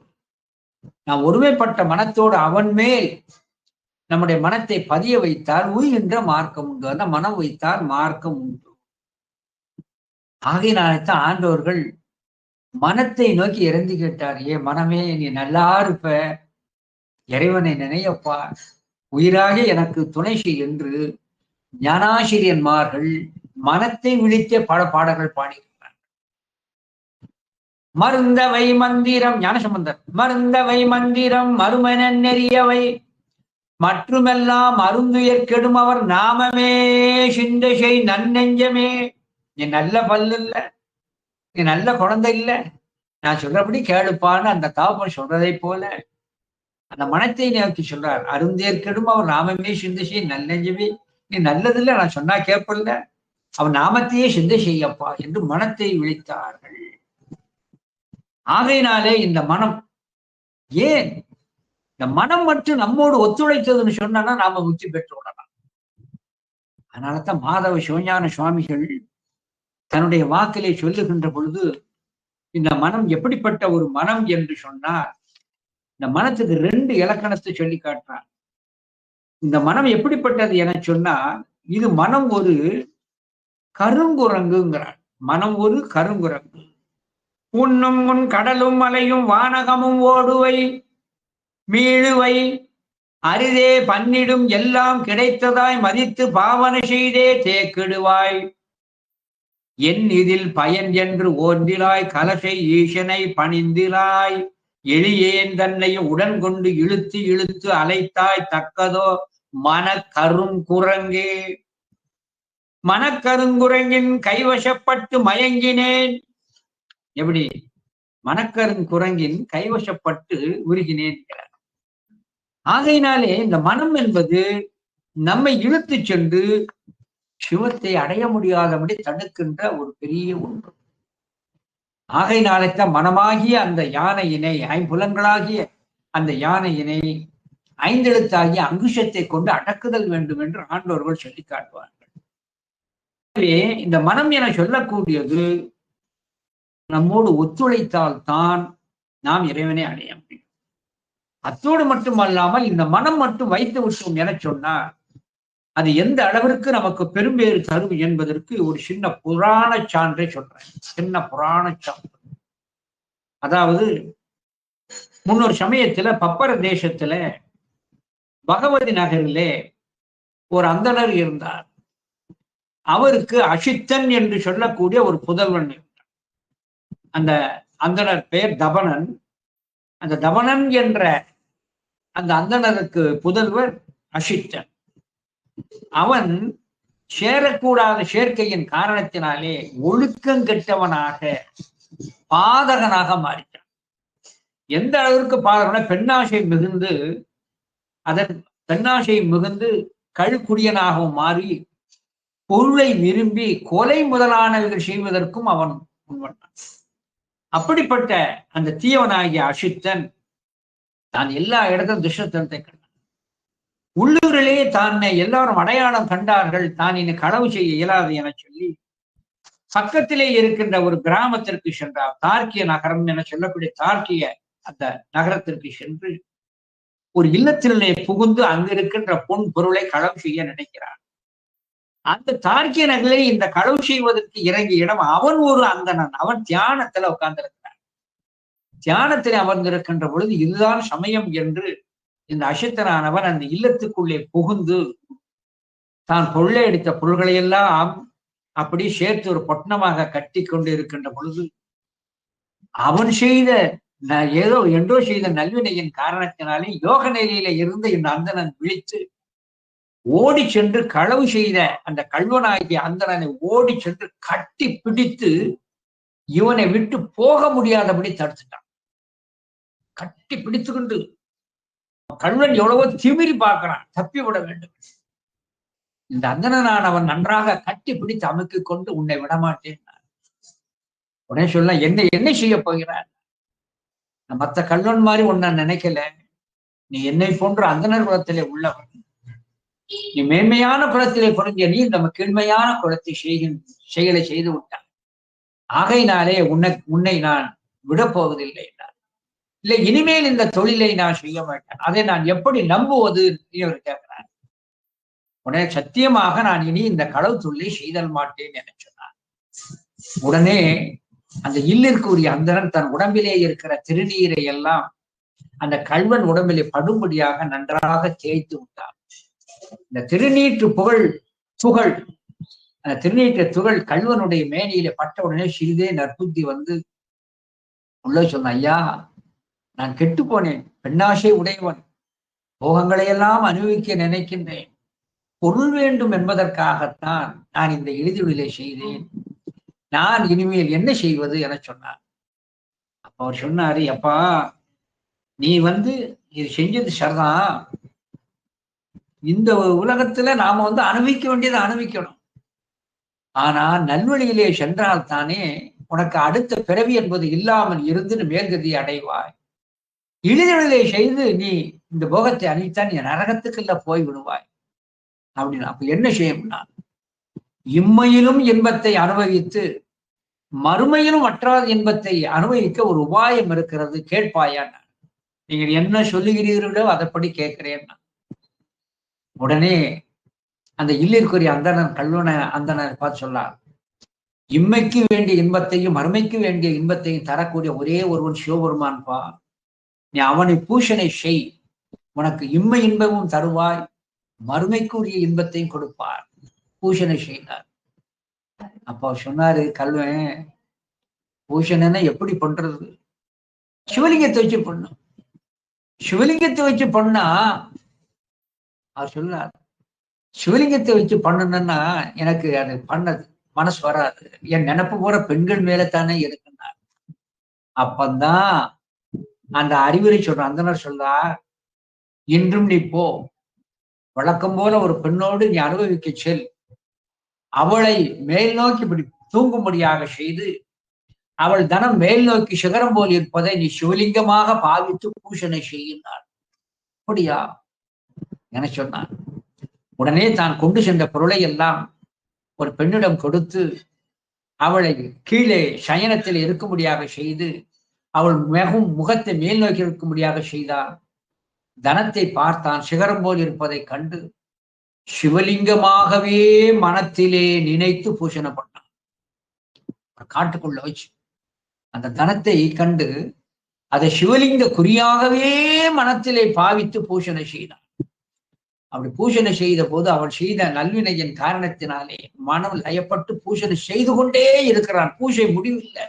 நாம் ஒருமைப்பட்ட மனத்தோடு அவன் மேல் நம்முடைய மனத்தை பதிய வைத்தால் உயிர்கின்ற மார்க்கம் உண்டு. அந்த மனம் வைத்தால் மார்க்கம் உண்டு. ஆகையினால்தான் ஆண்டோர்கள் மனத்தை நோக்கி இறந்து கேட்டார். ஏ மனமே, நீ நல்லா இருப்ப, இறைவனை நினையப்பா, உயிராக எனக்கு துணை செய் என்று ஞானாசிரியன்மார்கள் மனத்தை விழித்த பல பாடல்கள் பாடியிருக்கிறார். மருந்தவை மந்திரம் ஞானசம்பந்தர். மருந்தவை மந்திரம் மறுமன நெறியவை மற்றுமெல்லாம் மருந்துயர் கெடும் அவர் நாமமே சிந்தை செய் நன்னெஞ்சமே. நீ நல்ல பல்லு இல்ல, நீ நல்ல குழந்தை இல்ல, நான் சொல்றபடி கேளுப்பான்னு அந்த தாப்பன் சொல்றதை போல அந்த மனத்தை நோக்கி சொல்றார். அருந்தேற்கெடும் அவர் நாமமே சிந்தை செய் நல்லெஞ்சமே. நீ நல்லதில்லை, நான் சொன்னா கேட்பல, அவன் நாமத்தையே சிந்தை செய்யப்பா என்று மனத்தை விழித்தார்கள். ஆகையினாலே இந்த மனம் ஏன் இந்த மனம் மட்டும் நம்மோடு ஒத்துழைத்ததுன்னு சொன்னா நாம முக்தி பெற்று விடலாம். அதனாலதான் மாதவ சிவஞான சுவாமிகள் தன்னுடைய வாக்கிலே சொல்லுகின்ற பொழுது இந்த மனம் எப்படிப்பட்ட ஒரு மனம் என்று சொன்னார். இந்த மனத்துக்கு 2 இலக்கணத்தை சொல்லி காட்டுறார். இந்த மனம் எப்படிப்பட்டது என சொன்னால், இது மனம் ஒரு கருங்குரங்குங்கிறார். மனம் ஒரு கருங்குரங்கு. உண்ணும் முன் கடலும் மலையும் வானகமும் ஓடுவை மீழுவை அரிதே பன்னிடும் எல்லாம் கிடைத்ததாய் மதித்து பாவனை செய்தே தேக்கிடுவாய். என் இதில் பயன் என்று ஓர்ந்திலாய் கலசை ஈசனை பணிந்திலாய். எளியேன் தன்னையும் உடன் கொண்டு இழுத்து இழுத்து அலைத்தாய் தக்கதோ மனக்கருங்குரங்கே. மனக்கருங்குரங்கின் கைவசப்பட்டு மயங்கினேன். எப்படி? மனக்கருங்குரங்கின் கைவசப்பட்டு உருகினேன். ஆகையினாலே இந்த மனம் என்பது நம்மை இழுத்து சென்று சிவத்தை அடைய முடியாதபடி தடுக்கின்ற ஒரு பெரிய ஒன்று. ஆகையினாலேத்தான் மனமாகிய அந்த யானையினை, ஐம்புலன்களாகிய அந்த யானையினை 5 எழுத்தாகிய அங்குஷத்தை கொண்டு அடக்குதல் வேண்டும் என்று ஆண்டோர்கள் சொல்லி காட்டுவார்கள். எனவே இந்த மனம் என சொல்லக்கூடியது நம்மோடு ஒத்துழைத்தால் தான் நாம் இறைவனை அடைய முடியும். அத்தோடு மட்டுமல்லாமல் இந்த மனம் மட்டும் வைத்து விட்டோம் என சொன்னார் அது எந்த அளவிற்கு நமக்கு பெரும்பேறு தரும் என்பதற்கு ஒரு சின்ன புராண சான்றை சொல்றேன். சின்ன புராண சான்று. அதாவது முன்னொரு சமயத்துல பப்பர தேசத்துல பகவதி நகரிலே ஒரு அந்தணர் இருந்தார். அவருக்கு அசித்தன் என்று சொல்லக்கூடிய ஒரு புதல்வன் இருந்தார். அந்த அந்தணர் பெயர் தபனன். அந்த தபனன் என்ற அந்த அந்தணருக்கு புதல்வர் அசித்தன். அவன் சேரக்கூடாத சேர்க்கையின் காரணத்தினாலே ஒழுக்கம் கெட்டவனாக பாதகனாக மாறிட்டான். எந்த அளவிற்கு பாதகன பெண்ணாசை மிகுந்து அதன் பெண்ணாசை மிகுந்து கழுக்குடியனாகவும் மாறி பொருளை விரும்பி கொலை முதலானவர்கள் செய்வதற்கும் அவன் முன்வந்தான். அப்படிப்பட்ட அந்த தீயவனாகிய அசித்தன் தான் எல்லா இடத்திலும் துஷ்டத்தனத்தை கண்டான். உள்ளூரிலே தான் எல்லாரும் அடையாளம் கண்டார்கள். தான் இனி களவு செய்ய இயலாது என சொல்லி பக்கத்திலே இருக்கின்ற ஒரு கிராமத்திற்கு சென்றார். தார்க்கிய நகரம் என சொல்லக்கூடிய தார்க்கிய அந்த நகரத்திற்கு சென்று ஒரு இல்லத்திலே புகுந்து அங்கு இருக்கின்ற பொன் பொருளை களவு செய்ய நினைக்கிறார். அந்த தார்க்கிய நகரிலே இந்த களவு செய்வதற்கு இறங்கிய இடம் அவன் ஒரு அந்தணன். அவன் தியானத்துல உட்கார்ந்திருக்கிறான். தியானத்தில் அமர்ந்திருக்கின்ற பொழுது இதுதான் சமயம் என்று இந்த அசித்தனானவன் அந்த இல்லத்துக்குள்ளே புகுந்து தான் பொருளை எடுத்த பொருள்களை எல்லாம் அப்படி சேர்த்து ஒரு பொட்டணமாக கட்டி கொண்டு இருக்கின்ற பொழுது அவன் செய்த ஏதோ என்றோ செய்த நல்வினையின் காரணத்தினாலே யோக நிலையில இருந்து இந்த அந்தணன் விழித்து ஓடி சென்று களவு செய்த அந்த கல்வனாகிய அந்தணனை ஓடி சென்று கட்டி பிடித்து இவனை விட்டு போக முடியாதபடி தடுத்துட்டான். கட்டி பிடித்து கொண்டு கல்வன் எவ்வளவோ திமிரி பார்க்கிறான், தப்பி விட வேண்டும். இந்த அந்தணனானவன் நன்றாக கட்டி பிடித்து அமுக்கிக் கொண்டு உன்னை விடமாட்டேன். உடனே சொல்ல என்ன செய்ய போகிறார்? மற்ற கல்வன் மாதிரி உன்னை நினைக்கல. நீ என்னை போன்ற அந்தணர் குலத்திலே உள்ளவன். நீ மேன்மையான குலத்திலே பொருந்திய நீ நம்ம கீழ்மையான குலத்தை செயலை செய்து விட்டான். ஆகையினாலே உன்னை நான் விடப்போவதில்லை என்றார். இல்லை, இனிமேல் இந்த தொழிலை நான் செய்ய மாட்டேன். அதை நான் எப்படி நம்புவது இவர் கேட்கிறார். உடனே சத்தியமாக நான் இனி இந்த களவு தொழிலை செய்தல் மாட்டேன் என சொன்னார். உடனே அந்த இல்லிற்குரிய அந்தணன் தன் உடம்பிலே இருக்கிற திருநீரை எல்லாம் அந்த கல்வன் உடம்பிலே படும்படியாக நன்றாக தேய்த்து விட்டார். இந்த திருநீற்று துகள் அந்த திருநீற்று துகள் கல்வனுடைய மேனியில பட்ட உடனே சிறிதே நற்புத்தி வந்து உள்ள சொன்ன, ஐயா, நான் கெட்டு போனேன், பெண்ணாசை உடையவன், போகங்களை எல்லாம் அனுபவிக்க நினைக்கின்றேன், பொருள் வேண்டும் என்பதற்காகத்தான் நான் இந்த இறுதிவிலை செய்தேன். நான் இனிமேல் என்ன செய்வது என சொன்னார். அப்ப அவர் சொன்னாரு, அப்பா, நீ இது செஞ்சது சரிதான். இந்த உலகத்துல நாம அனுபவிக்க வேண்டியதை அனுபவிக்கணும். ஆனா நல்வழியிலே சென்றால் தானே உனக்கு அடுத்த பிறவி என்பது இல்லாமல் இருந்து மேல்கதி அடைவாய். இழிதொழிலை செய்து நீ இந்த போகத்தை அணித்தான் நீ நரகத்துக்குள்ள போய் விடுவாய் அப்படின்னு. அப்ப என்ன செய்யணும்னா, இம்மையிலும் இன்பத்தை அனுபவித்து மறுமையிலும் அற்றாத இன்பத்தை அனுபவிக்க ஒரு உபாயம் இருக்கிறது, கேட்பாயா? நீங்கள் என்ன சொல்லுகிறீர்களோ அதைப்படி கேட்கிறேன். உடனே அந்த இல்லிற்குரிய அந்தணன் கல்வன அந்தணனை பார்த்து சொன்னார், இம்மைக்கு வேண்டிய இன்பத்தையும் மறுமைக்கு வேண்டிய இன்பத்தையும் தரக்கூடிய ஒரே ஒருவன் சிவபெருமான் பா. நீ அவனை பூஷனை செய், உனக்கு இம்மை இன்பமும் தருவாய், மறுமைக்குரிய இன்பத்தையும் கொடுப்பார், பூஷனை செய்தார். அப்ப சொன்னாரு கல்வன், பூஷணனை எப்படி பண்றது? சிவலிங்கத்தை வச்சு பண்ணும். சிவலிங்கத்தை வச்சு பண்ணா அவர் சொன்னார், சிவலிங்கத்தை வச்சு பண்ணணும்னா எனக்கு அது பண்ணது மனசு வராது, என் நினைப்பு போற பெண்கள் மேலத்தானே இருக்குன்னார். அப்பந்தான் அந்த அறிவுரை சொல்ற அந்தனர் சொல்றார், இன்றும் நீ போ, வழக்கம் போல ஒரு பெண்ணோடு நீ அனுபவிக்க செல், அவளை மேல் நோக்கி இப்படி தூங்கும்படியாக செய்து அவள் தனம் மேல் நோக்கி சிகரம் போல் இருப்பதை நீ சிவலிங்கமாக பாவித்து பூஷணை செய்கின்றாள். அப்படியா என சொன்னான். உடனே தான் கொண்டு சென்ற பொருளை எல்லாம் ஒரு பெண்ணிடம் கொடுத்து அவளை கீழே சயனத்தில் இருக்கும்படியாக செய்து அவள் முகத்தை மேல் நோக்கி இருக்கும்படியாக செய்தார். தனத்தை பார்த்தான், சிகரம் போல் இருப்பதை கண்டு சிவலிங்கமாகவே மனத்திலே நினைத்து பூஷணை பண்ணான். காட்டுக்குள்ள வச்சு அந்த தனத்தை கண்டு அதை சிவலிங்க குறியாகவே மனத்திலே பாவித்து பூஷணை செய்தான். அப்படி பூஷணை செய்த போது அவள் செய்த நல்வினையின் காரணத்தினாலே மனம் லயப்பட்டு பூஷணை செய்து கொண்டே இருக்கிறான். பூஜை முடிவில்லை.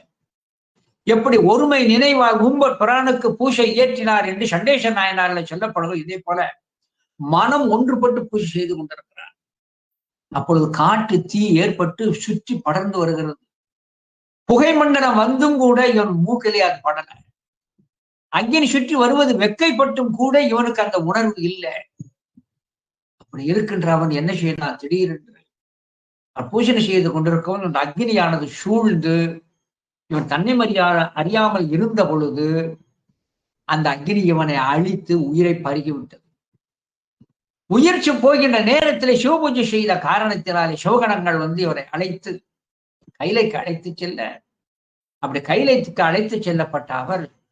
எப்படி ஒருமை நினைவால் உம்பர் பிரானுக்கு பூஜை ஏற்றினார் என்று சண்டேச நாயனார்ல சொல்லப்படுவது, இதே போல மனம் ஒன்றுபட்டு பூஜை செய்து கொண்டிருக்கிறார். அப்பொழுது காட்டு தீ ஏற்பட்டு சுற்றி படர்ந்து வருகிறது. புகை மண்டலம் வந்தும் கூட இவன் மூக்கிலே அது படல. அக்கினி சுற்றி வருவது வெக்கைப்பட்டும் கூட இவனுக்கு அந்த உணர்வு இல்லை. அப்படி இருக்கின்ற அவன் என்ன செய்யலாம்? திடீரென்று பூஜனை செய்து கொண்டிருக்கவன் அந்த அக்னியானது சூழ்ந்து இவன் தன்னை அறியாமல் இருந்த பொழுது அந்த அக்னி இவனை அழித்து உயிரை பருகிவிட்டது. உயிர்ச்சி போகின்ற நேரத்திலே சிவபூஜை செய்த காரணத்தினாலே சிவகணங்கள் இவரை அழைத்து கைலைக்கு அழைத்து செல்ல, அப்படி கைலைக்கு அழைத்து செல்லப்பட்ட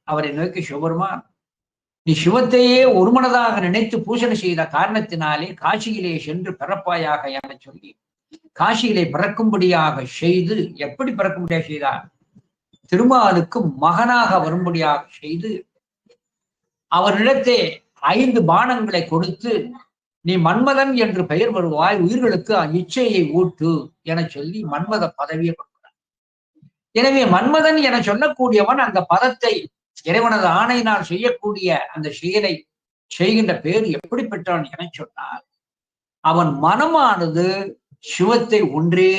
அவரை நோக்கி, சிவபெருமான், நீ சிவத்தையே ஒருமனதாக நினைத்து பூஜனை செய்த காரணத்தினாலே காசியிலே சென்று பிறப்பாயாக என சொல்லி காசியிலே பிறக்கும்படியாக செய்து, எப்படி பிறக்கும்படியாக செய்தார்? திருமாலுக்கு மகனாக வரும்படியாக செய்து அவரிடத்தே 5 பானங்களை கொடுத்து, நீ மன்மதன் என்று பெயர் வருவாய், உயிர்களுக்கு இச்சையை ஊட்டு என சொல்லி மன்மத பதவியை கொடுக்கிறார். எனவே மன்மதன் என சொல்லக்கூடியவன் அந்த பதத்தை இறைவனது ஆணையினால் செய்யக்கூடிய அந்த செயலை செய்கின்ற பேர் எப்படி பெற்றான் என சொன்னார். அவன் மனமானது சிவத்தை ஒன்றே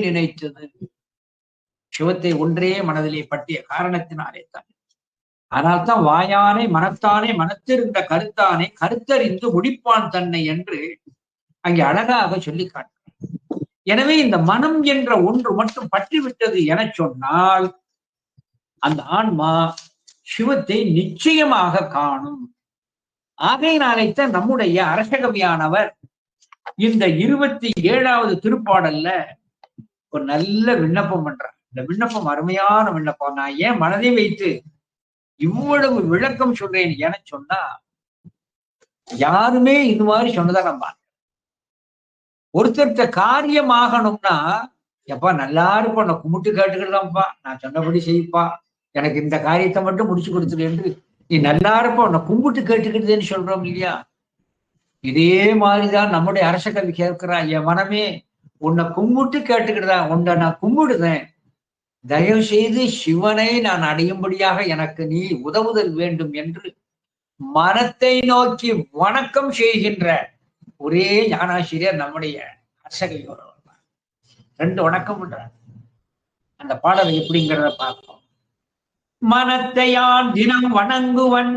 நினைத்தது. சிவத்தை ஒன்றே மனதிலே பற்றிய காரணத்தினாலே தான். அதனால்தான் வாயானை மனத்தானே மனத்திருந்த கருத்தானே கருத்தறிந்து முடிப்பான் தன்னை என்று அங்கே அழகாக சொல்லி காட்டுகிறார். எனவே இந்த மனம் என்ற ஒன்று மட்டும் பற்றிவிட்டது என சொன்னால் அந்த ஆன்மா சிவத்தை நிச்சயமாக காணும். ஆகையினாலேத்தான் நம்முடைய அரசகவியானவர் இந்த 27வது திருப்பாடல்ல ஒரு நல்ல விண்ணப்பம் பண்றார். இந்த விண்ணப்பம் அருமையான விண்ணப்பம். நான் ஏன் மனதை வைத்து இவ்வளவு விளக்கம் சொல்றேன் என சொன்னா, யாருமே இது மாதிரி சொன்னதா நம்ம ஒருத்தர்கிட்ட காரியமாகணும்னா, எப்பா நல்லா இருப்பா, நான் கும்பிட்டு கேட்டுக்கிட்டுதான்ப்பா, நான் சொன்னபடி செய்ப்பா, எனக்கு இந்த காரியத்தை மட்டும் முடிச்சு கொடுத்துரு என்று நீ நல்லா இருப்பா, உன்னை கும்பிட்டு கேட்டுக்கிட்டுதுன்னு சொல்றோம் இல்லையா? இதே மாதிரிதான் நம்முடைய அரச கவி கேட்கிறா, என் மனமே உன்னை கும்பிட்டு கேட்டுக்கிட்டுதான், உன்னை நான் கும்பிடுதேன், தயவு செய்து சிவனை நான் அடையும்படியாக எனக்கு நீ உதவுதல் வேண்டும் என்று மனத்தை நோக்கி வணக்கம் செய்கின்ற ஒரே ஞானாசிரியர் நம்முடைய அரசகையோர். 2 வணக்கம் பண்றார். அந்த பாடல் எப்படிங்கிறத பார்ப்போம். மனத்தையான் தினம் வணங்குவன்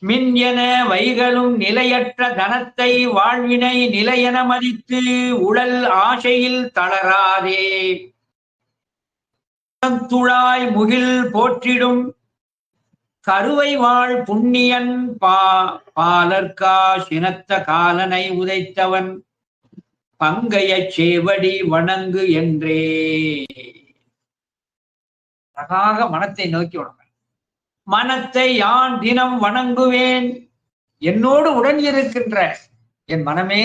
மின் என வைகளும் நிலையற்ற தனத்தை வாழ்வினை நிலையென மதித்து உடல் ஆசையில் தளராதே, துழாய் முகில் போற்றிடும் கருவை வாழ் புண்ணியன் பாலர்கா சினத்த காலனை உதைத்தவன் பங்கைய சேவடி வணங்கு என்றே. அழகாக மனத்தை நோக்கி வணங்க. மனத்தை யான் தினம் வணங்குவேன், என்னோடு உடன் இருக்கின்ற என் மனமே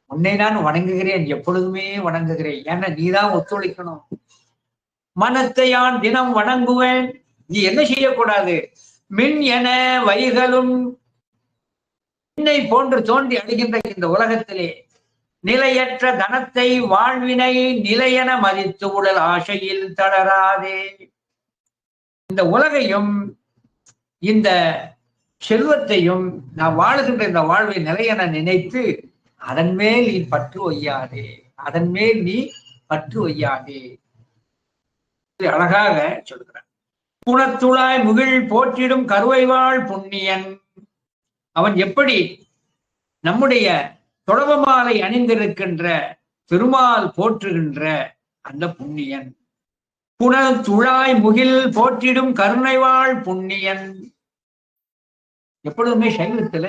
உன்னை நான் வணங்குகிறேன், எப்பொழுதுமே வணங்குகிறேன், ஏன்னா நீதான் ஒத்துழைக்கணும். மனத்தை யான் தினம் வணங்குவேன், நீ என்ன செய்யக்கூடாது? மின் என வைகளும் என்னை போன்று தோன்றி அடைகின்ற இந்த உலகத்திலே நிலையற்ற தனத்தை வாழ்வினை நிலையென மதித்து உடல் ஆசையில் தளராதே. இந்த உலகையும் இந்த செல்வத்தையும் நான் வாழுகின்ற இந்த வாழ்வை நிலையென நினைத்து அதன் மேல் நீ பற்று வையாதே, அதன் மேல் நீ பற்று வையாதே. அழகாக சொல்கிறார். புனத்துழாய் முகில் போற்றிடும் கருவை வாழ் புண்ணியன், அவன் எப்படி நம்முடைய தொடவமாலை அணிந்திருக்கின்ற திருமால் போற்றுகின்ற அந்த புண்ணியன். புனத்துழாய் முகில் போற்றிடும் கருணை வாழ் புண்ணியன். எப்பொழுதுமே சைவத்துல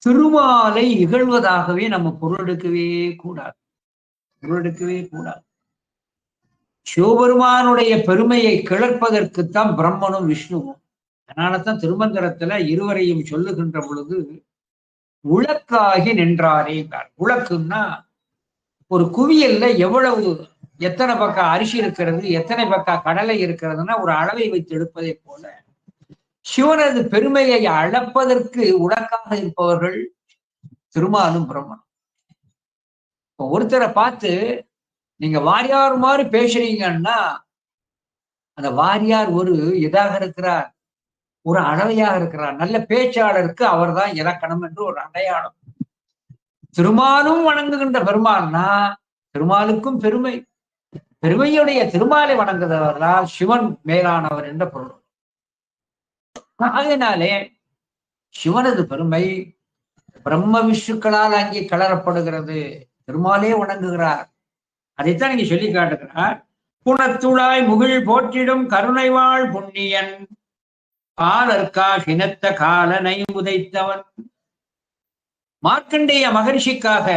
திருமாலை இகழ்வதாகவே நம்ம பொருள் எடுக்கவே கூடாது. பொருளெடுக்கவே கூடாது. சிவபெருமானுடைய பெருமையை கிளர்ப்பதற்குத்தான் பிரம்மனும் விஷ்ணுவும். அதனாலதான் திருமந்திரத்துல இருவரையும் சொல்லுகின்ற பொழுது உலக்காகி நின்றாரே. உலக்குன்னா ஒரு குவியல்ல எவ்வளவு எத்தனை பக்கம் அரிசி இருக்கிறது, எத்தனை பக்கம் கடலை இருக்கிறதுன்னா ஒரு அளவை வைத்து எடுப்பதை போல சிவனது பெருமையை அளப்பதற்கு உலக்காக இருப்பவர்கள் திருமாலும் பிரம்மனும். இப்போ ஒருத்தரை பார்த்து நீங்க வாரியார் மாதிரி பேசுறீங்கன்னா அந்த வாரியார் ஒரு இதாக இருக்கிறார், ஒரு அளவையாக இருக்கிறார். நல்ல பேச்சாளருக்கு அவர் தான் இலக்கணம் என்று ஒரு அடையாளம். திருமாலும் வணங்குகின்ற பெருமாள்னா திருமாலுக்கும் பெருமை, பெருமையுடைய திருமாலை வணங்குகிறவர்களால் சிவன் மேலானவர் என்ற பொருள். அதனாலே சிவனது பெருமை பிரம்ம விஷ்ணுக்களால் அங்கே கலரப்படுகிறது. திருமாலே வணங்குகிறார். அதைத்தான் நீங்க சொல்லி காட்டுகிறார். புனத்துழாய் முகில் போற்றிடும் கருணை வாழ் புண்ணியன் பாலர்கா சினத்த காலனை உதைத்தவன். மார்க்கண்டேய மகரிஷிக்காக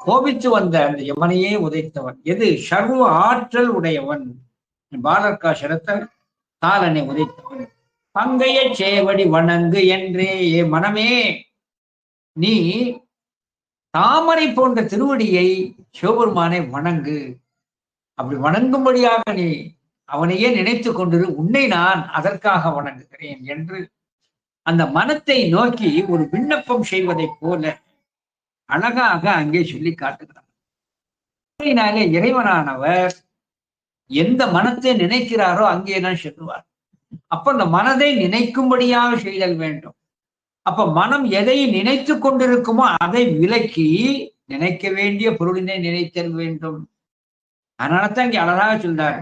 கோபித்து வந்த அந்த யமனையே உதைத்தவன். எது சர்வ ஆற்றல் உடையவன். பாலர்கா சினத்த காலனை உதைத்தவன். பங்கைய சேவடி வணங்கு என்றே. ஏ மனமே, நீ தாமரை போன்ற திருவடியை சிவபெருமானை வணங்கு. அப்படி வணங்கும்படியாக நீ அவனையே நினைத்து கொண்டிரு. உன்னை நான் அதற்காக வணங்குகிறேன் என்று அந்த மனத்தை நோக்கி ஒரு விண்ணப்பம் செய்வதை போல அழகாக அங்கே சொல்லி காட்டுகிறார். அதனாலே இறைவனானவர் எந்த மனத்தை நினைக்கிறாரோ அங்கேதான் செல்லுவார். அப்ப அந்த மனதை நினைக்கும்படியாக செய்தல் வேண்டும். அப்ப மனம் எதை நினைத்து கொண்டிருக்குமோ அதை விலக்கி நினைக்க வேண்டிய பொருளினை நினைத்தல் வேண்டும். அதனாலதான் இங்க அழகாக சொல்றாரு.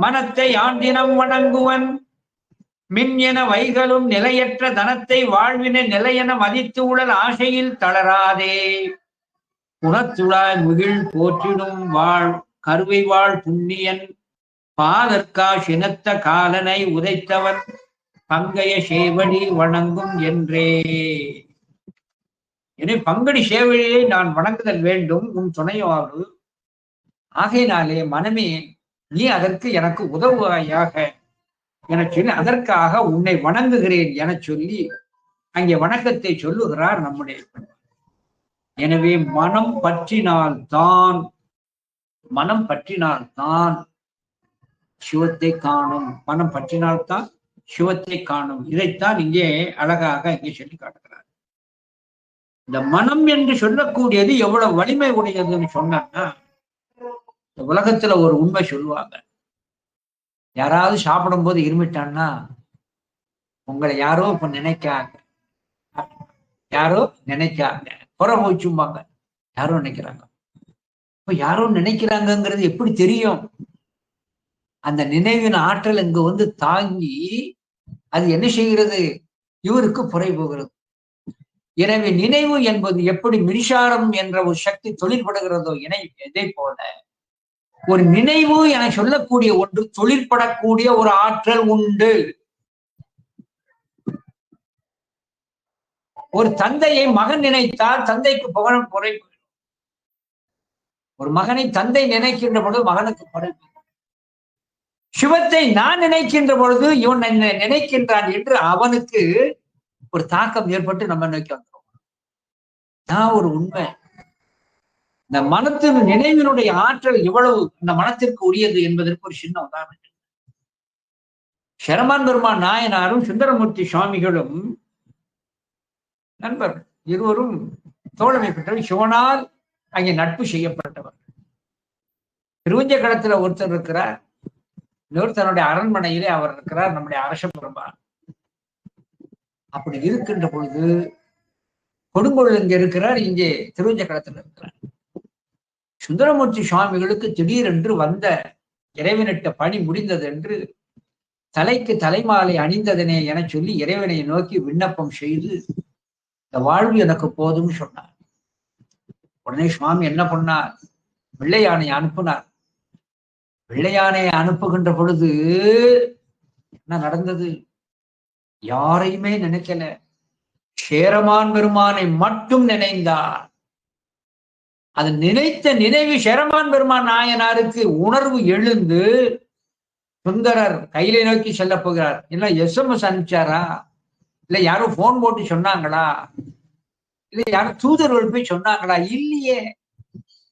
மனத்தை ஆண்டினம் வணங்குவன் மின் என வைகளும் நிலையற்ற தனத்தை வாழ்வின நிலையென மதித்து உடல் ஆசையில் தளராதே. குணத்துழாய் முகில் போற்றிடும் வாழ் கருவை வாழ் புண்ணியன் பாதற்கா சினத்த காலனை உதைத்தவன் பங்கைய சேவடி வணங்கும் என்றே. எனவே பங்கடி சேவடியை நான் வணங்குதல் வேண்டும் உன் துணையோடு. ஆகையினாலே மனமே, நீ அதற்கு எனக்கு உதவுவாயாக என சொல்லி அதற்காக உன்னை வணங்குகிறேன் என சொல்லி அங்கே வணக்கத்தை சொல்லுகிறார் நம்முடைய. எனவே மனம் பற்றினால்தான் சிவத்தை காணும். மனம் பற்றினால்தான் சிவத்தை காணும். இதைத்தான் இங்கே அழகாக இங்கே சொல்லி காட்டுகிறார். இந்த மனம் என்று சொல்லக்கூடியது எவ்வளவு வலிமை உடையதுன்னு சொன்னா, உலகத்துல ஒரு உண்மை சொல்லுவாங்க. யாராவது சாப்பிடும் போது இருமிட்டான்னா உங்களை யாரோ இப்ப நினைக்காங்க, புற போச்சும்பாங்க. யாரோ நினைக்கிறாங்க. இப்ப யாரோ நினைக்கிறாங்கிறது எப்படி தெரியும்? அந்த நினைவின் ஆற்றல் இங்கு வந்து தாங்கி அது என்ன செய்கிறது? இவருக்கு புரை போகிறது. எனவே நினைவு என்பது எப்படி மின்சாரம் என்ற ஒரு சக்தி தொழிற்படுகிறதோ இதே போல ஒரு நினைவு என சொல்லக்கூடிய ஒன்று தொழிற்படக்கூடிய ஒரு ஆற்றல் உண்டு. ஒரு தந்தையை மகன் நினைத்தால் தந்தைக்கு புகழும் குறை. ஒரு மகனை தந்தை நினைக்கின்ற பொழுது மகனுக்கு குறை. சிவத்தை நான் நினைக்கின்ற பொழுது இவன் நினைக்கின்றான் என்று அவனுக்கு ஒரு தாக்கம் ஏற்பட்டு நம்ம நோக்கி வந்துடும். நான் ஒரு உண்மை. இந்த மனத்தின் நினைவினுடைய ஆற்றல் இவ்வளவு இந்த மனத்திற்கு உரியது என்பதற்கு ஒரு சின்ன உதாரணம். சரமான் பெருமான் நாயனாரும் சுந்தரமூர்த்தி சுவாமிகளும் நண்பர், இருவரும் தோழமை பெற்றவர். சிவனால் அங்கே நட்பு செய்யப்பட்டவர். திருவஞ்ச ஒருத்தர் இருக்கிறார், இன்னொருத்தனுடைய அரண்மனையிலே அவர் இருக்கிறார், நம்முடைய அரச பெருமான். அப்படி இருக்கின்ற பொழுது கொடுங்கோள் இங்க இருக்கிறார், இங்கே திருவஞ்ச இருக்கிறார். சுந்தரமூர்த்தி சுவாமிகளுக்கு திடீரென்று வந்த இறைவனிட்ட பணி முடிந்தது என்று தலைக்கு தலைமாலை அணிந்ததனே என சொல்லி இறைவனை நோக்கி விண்ணப்பம் செய்து இந்த வாழ்வு எனக்கு போதும்னு சொன்னார். உடனே சுவாமி என்ன பண்ணார்? வெள்ளையானை அனுப்புனார். வெள்ளையானை அனுப்புகின்ற பொழுது என்ன நடந்தது? யாரையுமே நினைக்கல, சேரமான் பெருமானை மட்டும் நினைந்தார். அது நினைத்த நினைவு சேரமான் பெருமான் நாயனாருக்கு உணர்வு எழுந்து சுந்தரர் கையிலை நோக்கி செல்ல போகிறார். இல்ல SMS அனுப்பிச்சாரா, இல்ல யாரும் போன் போட்டு சொன்னாங்களா, இல்ல யாரும் தூதர்கள் போய் சொன்னாங்களா? இல்லையே.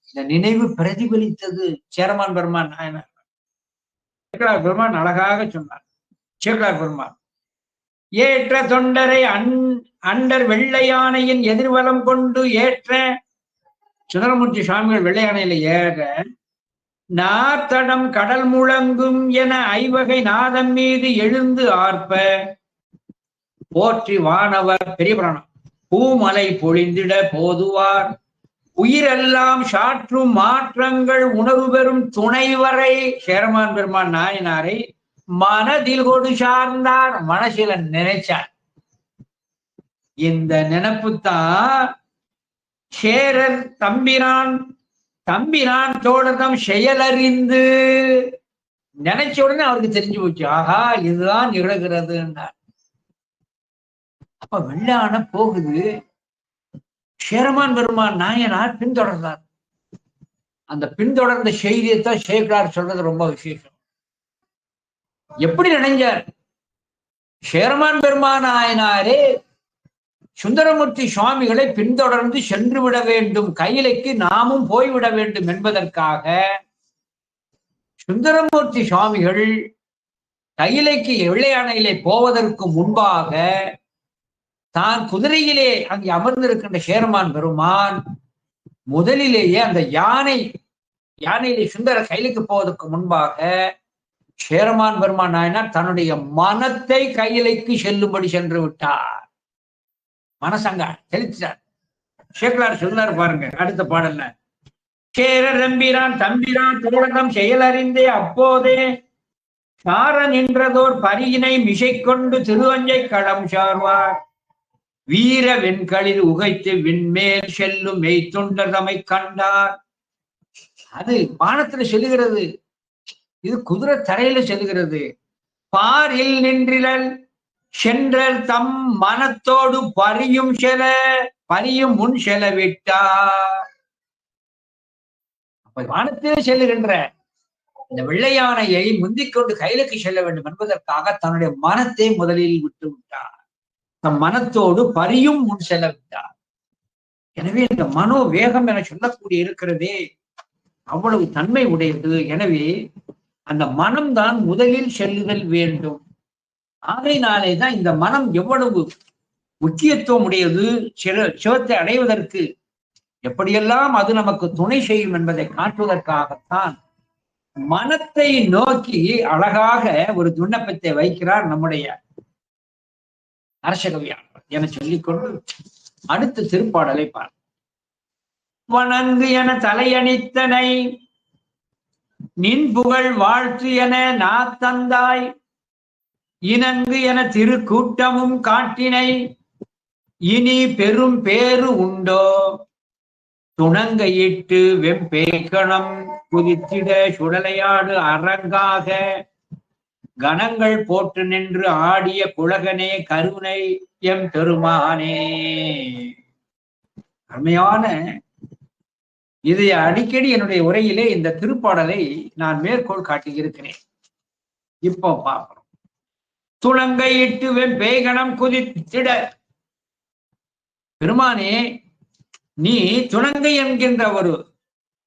இந்த நினைவு பிரதிபலித்தது சேரமான் பெருமான் நாயனார். சேக்கலார் பெருமான் அழகாக சொன்னார். சேக்கலார் பெருமான் ஏற்ற தொண்டரை அண்டர் வெள்ளை யானையின் எதிர்வலம் கொண்டு ஏற்ற சுந்தரமூர்த்தி சுவாமிகள் வெள்ளை யானையில ஏற நாத்தடம் கடல் முழங்கும் என ஐவகை நாதம் மீது எழுந்து ஆர்ப்ப போற்றி வானவர் பெரிய புராணம் பூமலை பொழிந்திட போதுவார் உயிரெல்லாம் சாற்றும் மாற்றங்கள் உணர்வு பெறும் துணைவரை சேரமான் பெருமான் நாயனாரை மனதில் கொடு சார்ந்தார். மனசில நினைச்சார். இந்த நினைப்புத்தான் சேரர் தம்பிரான் தோழகம் செயலறிந்து நினைச்ச உடனே அவருக்கு தெரிஞ்சு போச்சு. ஆஹா, இதுதான் நிகழ்கிறது. அப்ப வெள்ளான போகுது. சேரமான் பெருமான் நாயனார் பின்தொடர்ந்தார். அந்த பின்தொடர்ந்த செய்தியைத்தான் சேக்கலார் சொல்றது ரொம்ப விசேஷம். எப்படி நினைஞ்சார்? சேரமான் பெருமான் நாயனாரே சுந்தரமூர்த்தி சுவாமிகளை பின்தொடர்ந்து சென்று விட வேண்டும், கையிலைக்கு நாமும் போய்விட வேண்டும் என்பதற்காக சுந்தரமூர்த்தி சுவாமிகள் கையிலைக்கு வெள்ளையானையிலே போவதற்கு முன்பாக தான் குதிரையிலே அங்கே அமர்ந்திருக்கின்ற சேரமான் பெருமான் முதலிலேயே அந்த யானையிலே சுந்தர கையிலுக்கு போவதற்கு முன்பாக சேரமான் பெருமான் நாயனார் தன்னுடைய மனத்தை கையிலைக்கு செல்லும்படி சென்று விட்டார். மனசங்க தெளிச்சார். சேக்கலார் சொன்னார் பாருங்க அடுத்த பாடல்ல, சேரர் தம்பிரான் தோழகம் செயலறிந்தே அப்போதே சார நின்றதோர் பரியினை மிசை கொண்டு திருவஞ்சை களம் சார்வார் வீர வெண்களில் உகைத்து விண்மேல் செல்லும் மெய்த்தொண்டர் தம்மை கண்டார். அது வானத்துல செல்லுகிறது, இது குதிரை தரையில செல்லுகிறது. பாரில் நின்றிலல் சென்றல் தம் மனத்தோடு பரியும் முன் செலவிட்டார். அப்ப வானத்திலே செல்லுகின்ற இந்த வெள்ளையானையை முந்திக் கொண்டு கையிலுக்கு செல்ல வேண்டும் என்பதற்காக தன்னுடைய மனத்தை முதலில் விட்டு விட்டார். தம் மனத்தோடு பரியும் முன் செலவிட்டார். எனவே இந்த மனோ வேகம் என சொல்லக்கூடிய இருக்கிறதே அவ்வளவு தன்மை உடையது. எனவே அந்த மனம்தான் முதலில் செல்லுதல் வேண்டும். ஆகையினாலே தான் இந்த மனம் எவ்வளவு முக்கியத்துவம் உடையது, சிவத்தை அடைவதற்கு எப்படியெல்லாம் அது நமக்கு துணை செய்யும் என்பதை காட்டுவதற்காகத்தான் மனத்தை நோக்கி அழகாக ஒரு விண்ணப்பத்தை வைக்கிறார் நம்முடைய அரசகவியானவர் என சொல்லிக்கொண்டு அடுத்த திருப்பாடலை பார்ப்போம். வணங்கு என தலையணித்தனை நின் புகழ் வாழ்த்து என நாத்தந்தாய் இணங்கு என திருக்கூட்டமும் காட்டினை இனி பெரும் பேரு உண்டோ துணங்கையிட்டு வெம்பேக்கணம் குதித்திட சுடலையாடு அரங்காக கணங்கள் போட்டு நின்று ஆடிய குலகனே கருணை எம் பெருமானே. அருமையான இதை அடிக்கடி என்னுடைய உரையிலே இந்த திருப்பாடலை நான் மேற்கோள் காட்டியிருக்கிறேன். இப்போ பார்க்கிறோம். துணங்கையிட்டு வெம்பேகணம் குதித்திட, பெருமானே நீ துணங்கை என்கின்ற ஒரு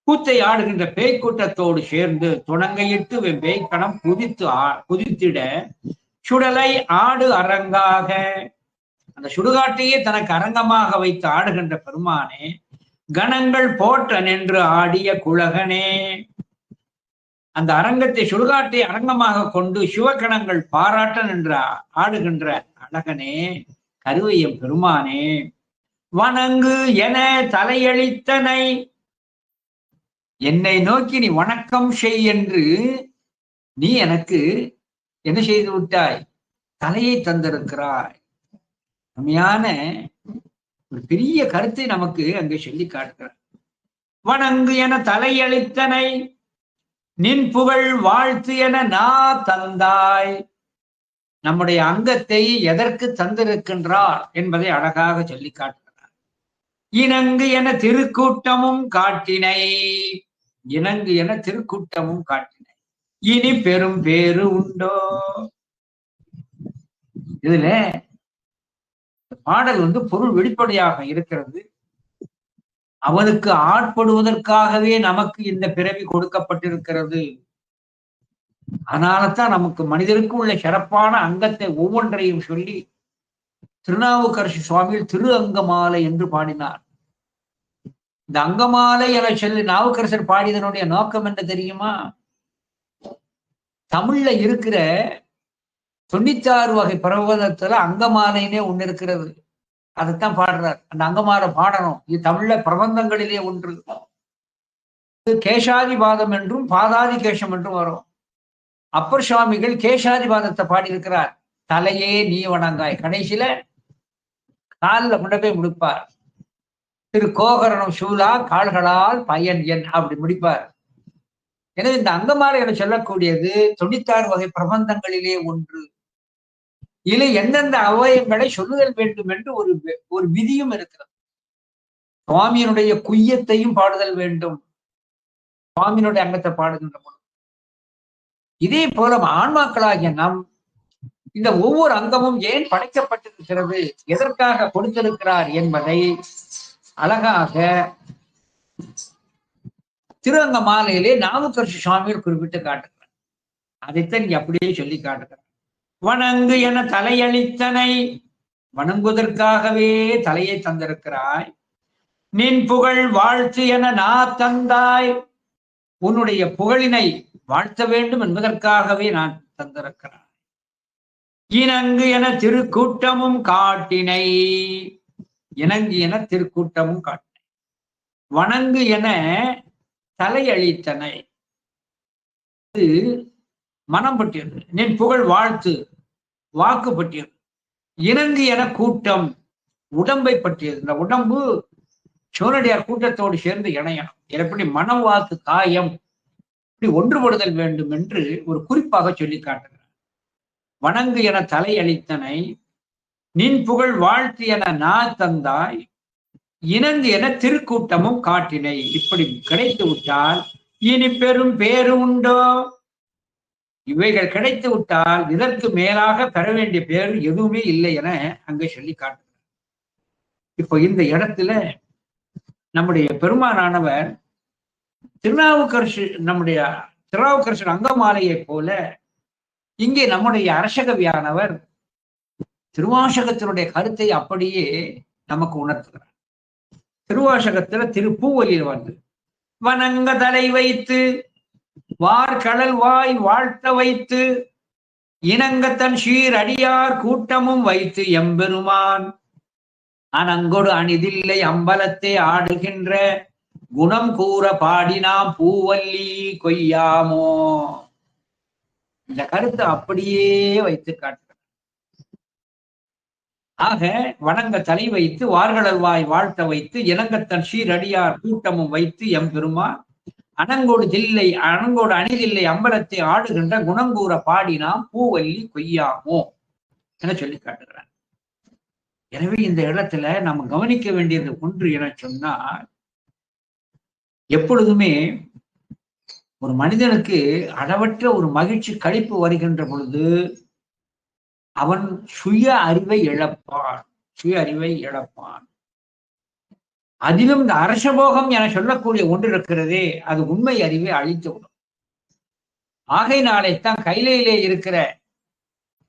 கூத்தை ஆடுகின்ற பேய் கூட்டத்தோடு சேர்ந்து துணங்கையிட்டு வெம்பேகணம் குதித்திட சுடலை ஆடு அரங்காக, அந்த சுடுகாட்டையே தனக்கு அரங்கமாக வைத்து ஆடுகின்ற பெருமானே, கணங்கள் போற்ற நின்று ஆடிய குலகனே, அந்த அரங்கத்தை சுடுகாட்டை அரங்கமாக கொண்டு சிவகணங்கள் பாராட்ட நின்று ஆடுகின்ற அழகனே கருவையம் பெருமானே, வணங்கு என தலையளித்தனை, என்னை நோக்கி நீ வணக்கம் செய் என்று நீ எனக்கு என்ன செய்து விட்டாய், தலையை தந்திருக்கிறாய். உண்மையான ஒரு பெரிய கருத்தை நமக்கு அங்கே சொல்லி காட்டுகிறார். வணங்கு என தலையளித்தனை நின் புகழ் வாழ்த்து என நா தந்தாய், நம்முடைய அங்கத்தை எதற்கு தந்திருக்கின்றார் என்பதை அழகாக சொல்லி காட்டுகிறார். இணங்கு என திருக்கூட்டமும் காட்டினை. இணங்கு என திருக்கூட்டமும் காட்டினை. இனி பெரும் பேரு உண்டோ. இதுல பாடல் பொருள் வெளிப்படையாக இருக்கிறது. அவனுக்கு ஆட்படுவதற்காகவே நமக்கு இந்த பிறவி கொடுக்கப்பட்டிருக்கிறது. அதனாலதான் நமக்கு மனிதருக்கு உள்ள சிறப்பான அங்கத்தை ஒவ்வொன்றையும் சொல்லி திருநாவுக்கரசு சுவாமிகள் திரு அங்கமாலை என்று பாடினார். இந்த அங்கமாலை என சொல்லி நாவுக்கரசர் பாடியதனுடைய நோக்கம் என்ன தெரியுமா? தமிழ்ல இருக்கிற 96 வகை பிரபந்தத்துல அங்கமாலைன்னே ஒண்ணு இருக்கிறது. அதைத்தான் பாடுறார். அந்த அங்கமாலை பாடணும். இது தமிழ்ல பிரபந்தங்களிலே ஒன்று. கேசாதிபாதம் என்றும் பாதாதி கேசம் என்றும் வரும். அப்பர் சுவாமிகள் கேசாதிபாதத்தை பாடியிருக்கிறார். தலையே நீ வணங்காய். கடைசியில காலில் கொண்டு போய் முடிப்பார். திரு கோகரணம் சூலா கால்களால் பயன் என் அப்படி முடிப்பார். எனவே இந்த அங்கமாலை என சொல்லக்கூடியது 96 வகை பிரபந்தங்களிலே ஒன்று. இதில் எந்தெந்த அவயங்களை சொல்லுதல் வேண்டும் என்று ஒரு விதியும் இருக்கிறது. சுவாமியினுடைய குய்யத்தையும் பாடுதல் வேண்டும். சுவாமியினுடைய அங்கத்தை பாடுகின்ற பொழுது இதே போல ஆன்மாக்களாகிய நாம் இந்த ஒவ்வொரு அங்கமும் ஏன் படைக்கப்பட்டிருக்கிறது, எதற்காக கொடுத்திருக்கிறார் என்பதை அழகாக திரு அங்கமாலையிலே நாவுக்கரசு சுவாமிகள் குறிப்பிட்டு காட்டுகிறார். அதைத்தான் நீங்க அப்படியே சொல்லி காட்டுகிறார். வணங்கு என தலையளித்தனை. வணங்குவதற்காகவே தலையை தந்திருக்கிறாய். நின் புகழ் வாழ்த்து என நா தந்தாய். உன்னுடைய புகழினை வாழ்த்த வேண்டும் என்பதற்காகவே நான் தந்திருக்கிறான். இணங்கு என திருக்கூட்டமும் காட்டினை. இணங்கு என திருக்கூட்டமும் காட்டினை. வணங்கு என தலையளித்தனை. மனம் பற்றியது. நின் புகழ் வாழ்த்து வாக்கு பற்றியது. இணங்கு என கூட்டம் உடம்பை பற்றியது. இந்த உடம்பு சிவனடியார் கூட்டத்தோடு சேர்ந்து இணையணும். எப்படி மனம் வாக்கு காயம் இப்படி ஒன்றுபடுதல் வேண்டும் என்று ஒரு குறிப்பாக சொல்லி காட்டுகிறார். வணங்கு என தலையளித்தனை. நின் புகழ் வாழ்த்து என நா தந்தாய். இணங்கு என திருக்கூட்டமும் காட்டினை. இப்படி கிடைத்து விட்டால் இனி பெரும் பேரு உண்டோ. இவைகள் கிடைத்து விட்டால் இதற்கு மேலாக பெற வேண்டிய பேர் எதுவுமே இல்லை என அங்கே சொல்லி காட்டுகிறார். இப்போ இந்த இடத்துல நம்முடைய பெருமானானவர் திருநாவுக்கரசர் அங்கமாலையை போல இங்கே நம்முடைய அரசகவியானவர் திருவாசகத்தினுடைய கருத்தை அப்படியே நமக்கு உணர்த்துகிறார். திருவாசகத்துல திருப்பூவலில் வணங்க தலை வைத்து வார்கடல் வாய் வாழ்த்த வைத்து இணங்கத்தன் சீர் அடியார் கூட்டமும் வைத்து எம்பெருமான் அனங்கொடு அணிதில்லை அம்பலத்தை ஆடுகின்ற குணம் கூற பாடினாம் பூவல்லி கொய்யாமோ. இந்த கருத்தை அப்படியே வைத்து காட்டுகிறார். ஆக வணங்க தலை வைத்து வார்கடல் வாய் வாழ்த்த வைத்து இணங்கத்தன் சீரடியார் கூட்டமும் வைத்து எம்பெருமான் அனங்கோடு அணிதில்லை அம்பலத்தை ஆடுகின்ற குணங்கூற பாடினாம் பூவல்லி கொய்யாமோ என சொல்லி காட்டுகிறார். எனவே இந்த இடத்துல நம்ம கவனிக்க வேண்டியது ஒன்று என சொன்னால், எப்பொழுதுமே ஒரு மனிதனுக்கு அளவற்ற ஒரு மகிழ்ச்சி களிப்பு வருகின்ற பொழுது அவன் சுய அறிவை இழப்பான். அதிலும் இந்த அரசபோகம் என சொல்லக்கூடிய ஒன்று இருக்கிறதே, அது உண்மை அறிவை அழித்துவிடும். ஆகையினாலேத்தான் கைலையிலே இருக்கிற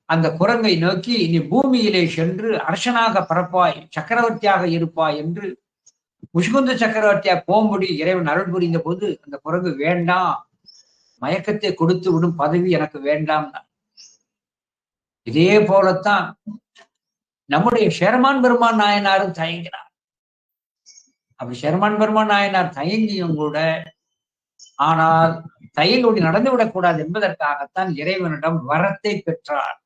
அந்த குரங்கை நோக்கி நீ பூமியிலே சென்று அரசனாக பரப்பாய், சக்கரவர்த்தியாக இருப்பாய் என்று முஷ்குந்த சக்கரவர்த்தியா போம்படி இறைவன் அருள் புரிந்த போது அந்த குரங்கு வேண்டாம், மயக்கத்தை கொடுத்து விடும் பதவி எனக்கு வேண்டாம். இதே போலத்தான் நம்முடைய ஷெர்மான் பெருமான் நாயனாரும் தயங்கினார். அப்படி ஷெர்மான் பெருமான் நாயனார் தயங்கியும் கூட, ஆனால் தையலோடி நடந்துவிடக் கூடாது என்பதற்காகத்தான் இறைவனிடம் வரத்தை பெற்றார்.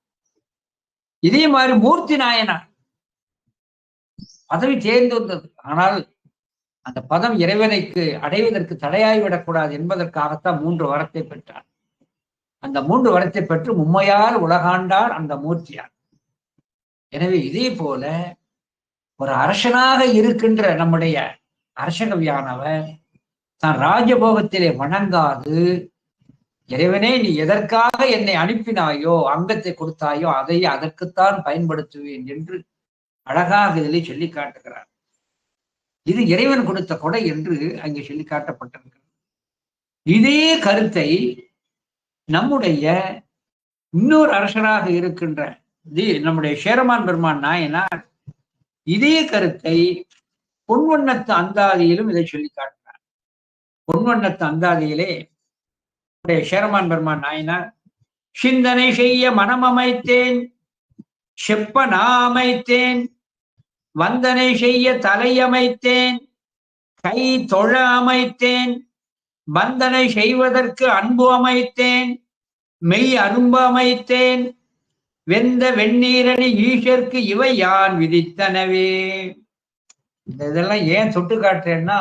இதே மாதிரி மூர்த்தி நாயனார் பதவி தேர்ந்து வந்தது. ஆனால் அந்த பதம் இறைவனைக்கு அடைவதற்கு தடையாய்விடக்கூடாது என்பதற்காகத்தான் 3 வரத்தை பெற்றார். அந்த 3 வரத்தை பெற்று மும்மையால் உலகாண்டார் அந்த மூர்த்தியார். எனவே இதே போல ஒரு அரசனாக இருக்கின்ற நம்முடைய அரசகவியானவர் தான் ராஜபோகத்திலே வணங்காது, இறைவனே நீ எதற்காக என்னை அனுப்பினாயோ, அங்கத்தை கொடுத்தாயோ, அதை அதற்குத்தான் பயன்படுத்துவேன் என்று அழகாக இதிலே சொல்லி காட்டுகிறார். இது இறைவன் கொடுத்த கொடை என்று அங்கே சொல்லி காட்டப்பட்டிருக்கிறது. இதே கருத்தை நம்முடைய இன்னொரு அரசராக இருக்கின்ற நம்முடைய சேரமான் பெருமான் நாயனார் இதே கருத்தை பொன்வண்ணத்து அந்தாதியிலும் இதை சொல்லி காட்டினார். பொன்வண்ணத்து அந்தாதியிலே சேரமான் பெருமான் நாயனார், சிந்தனை செய்ய மனம் அமைத்தேன், செப்ப நான் அமைத்தேன், வந்தனை செய்ய தலை அமைத்தேன், கை தொழ அமைத்தேன், வந்தனை செய்வதற்கு அன்பு அமைத்தேன், மெய் அரும்பு அமைத்தேன், வெந்த வெந்நீரணி ஈஷற்கு இவை யான் விதித்தனவே. இதெல்லாம் ஏன் தொட்டு காட்டுறேன்னா,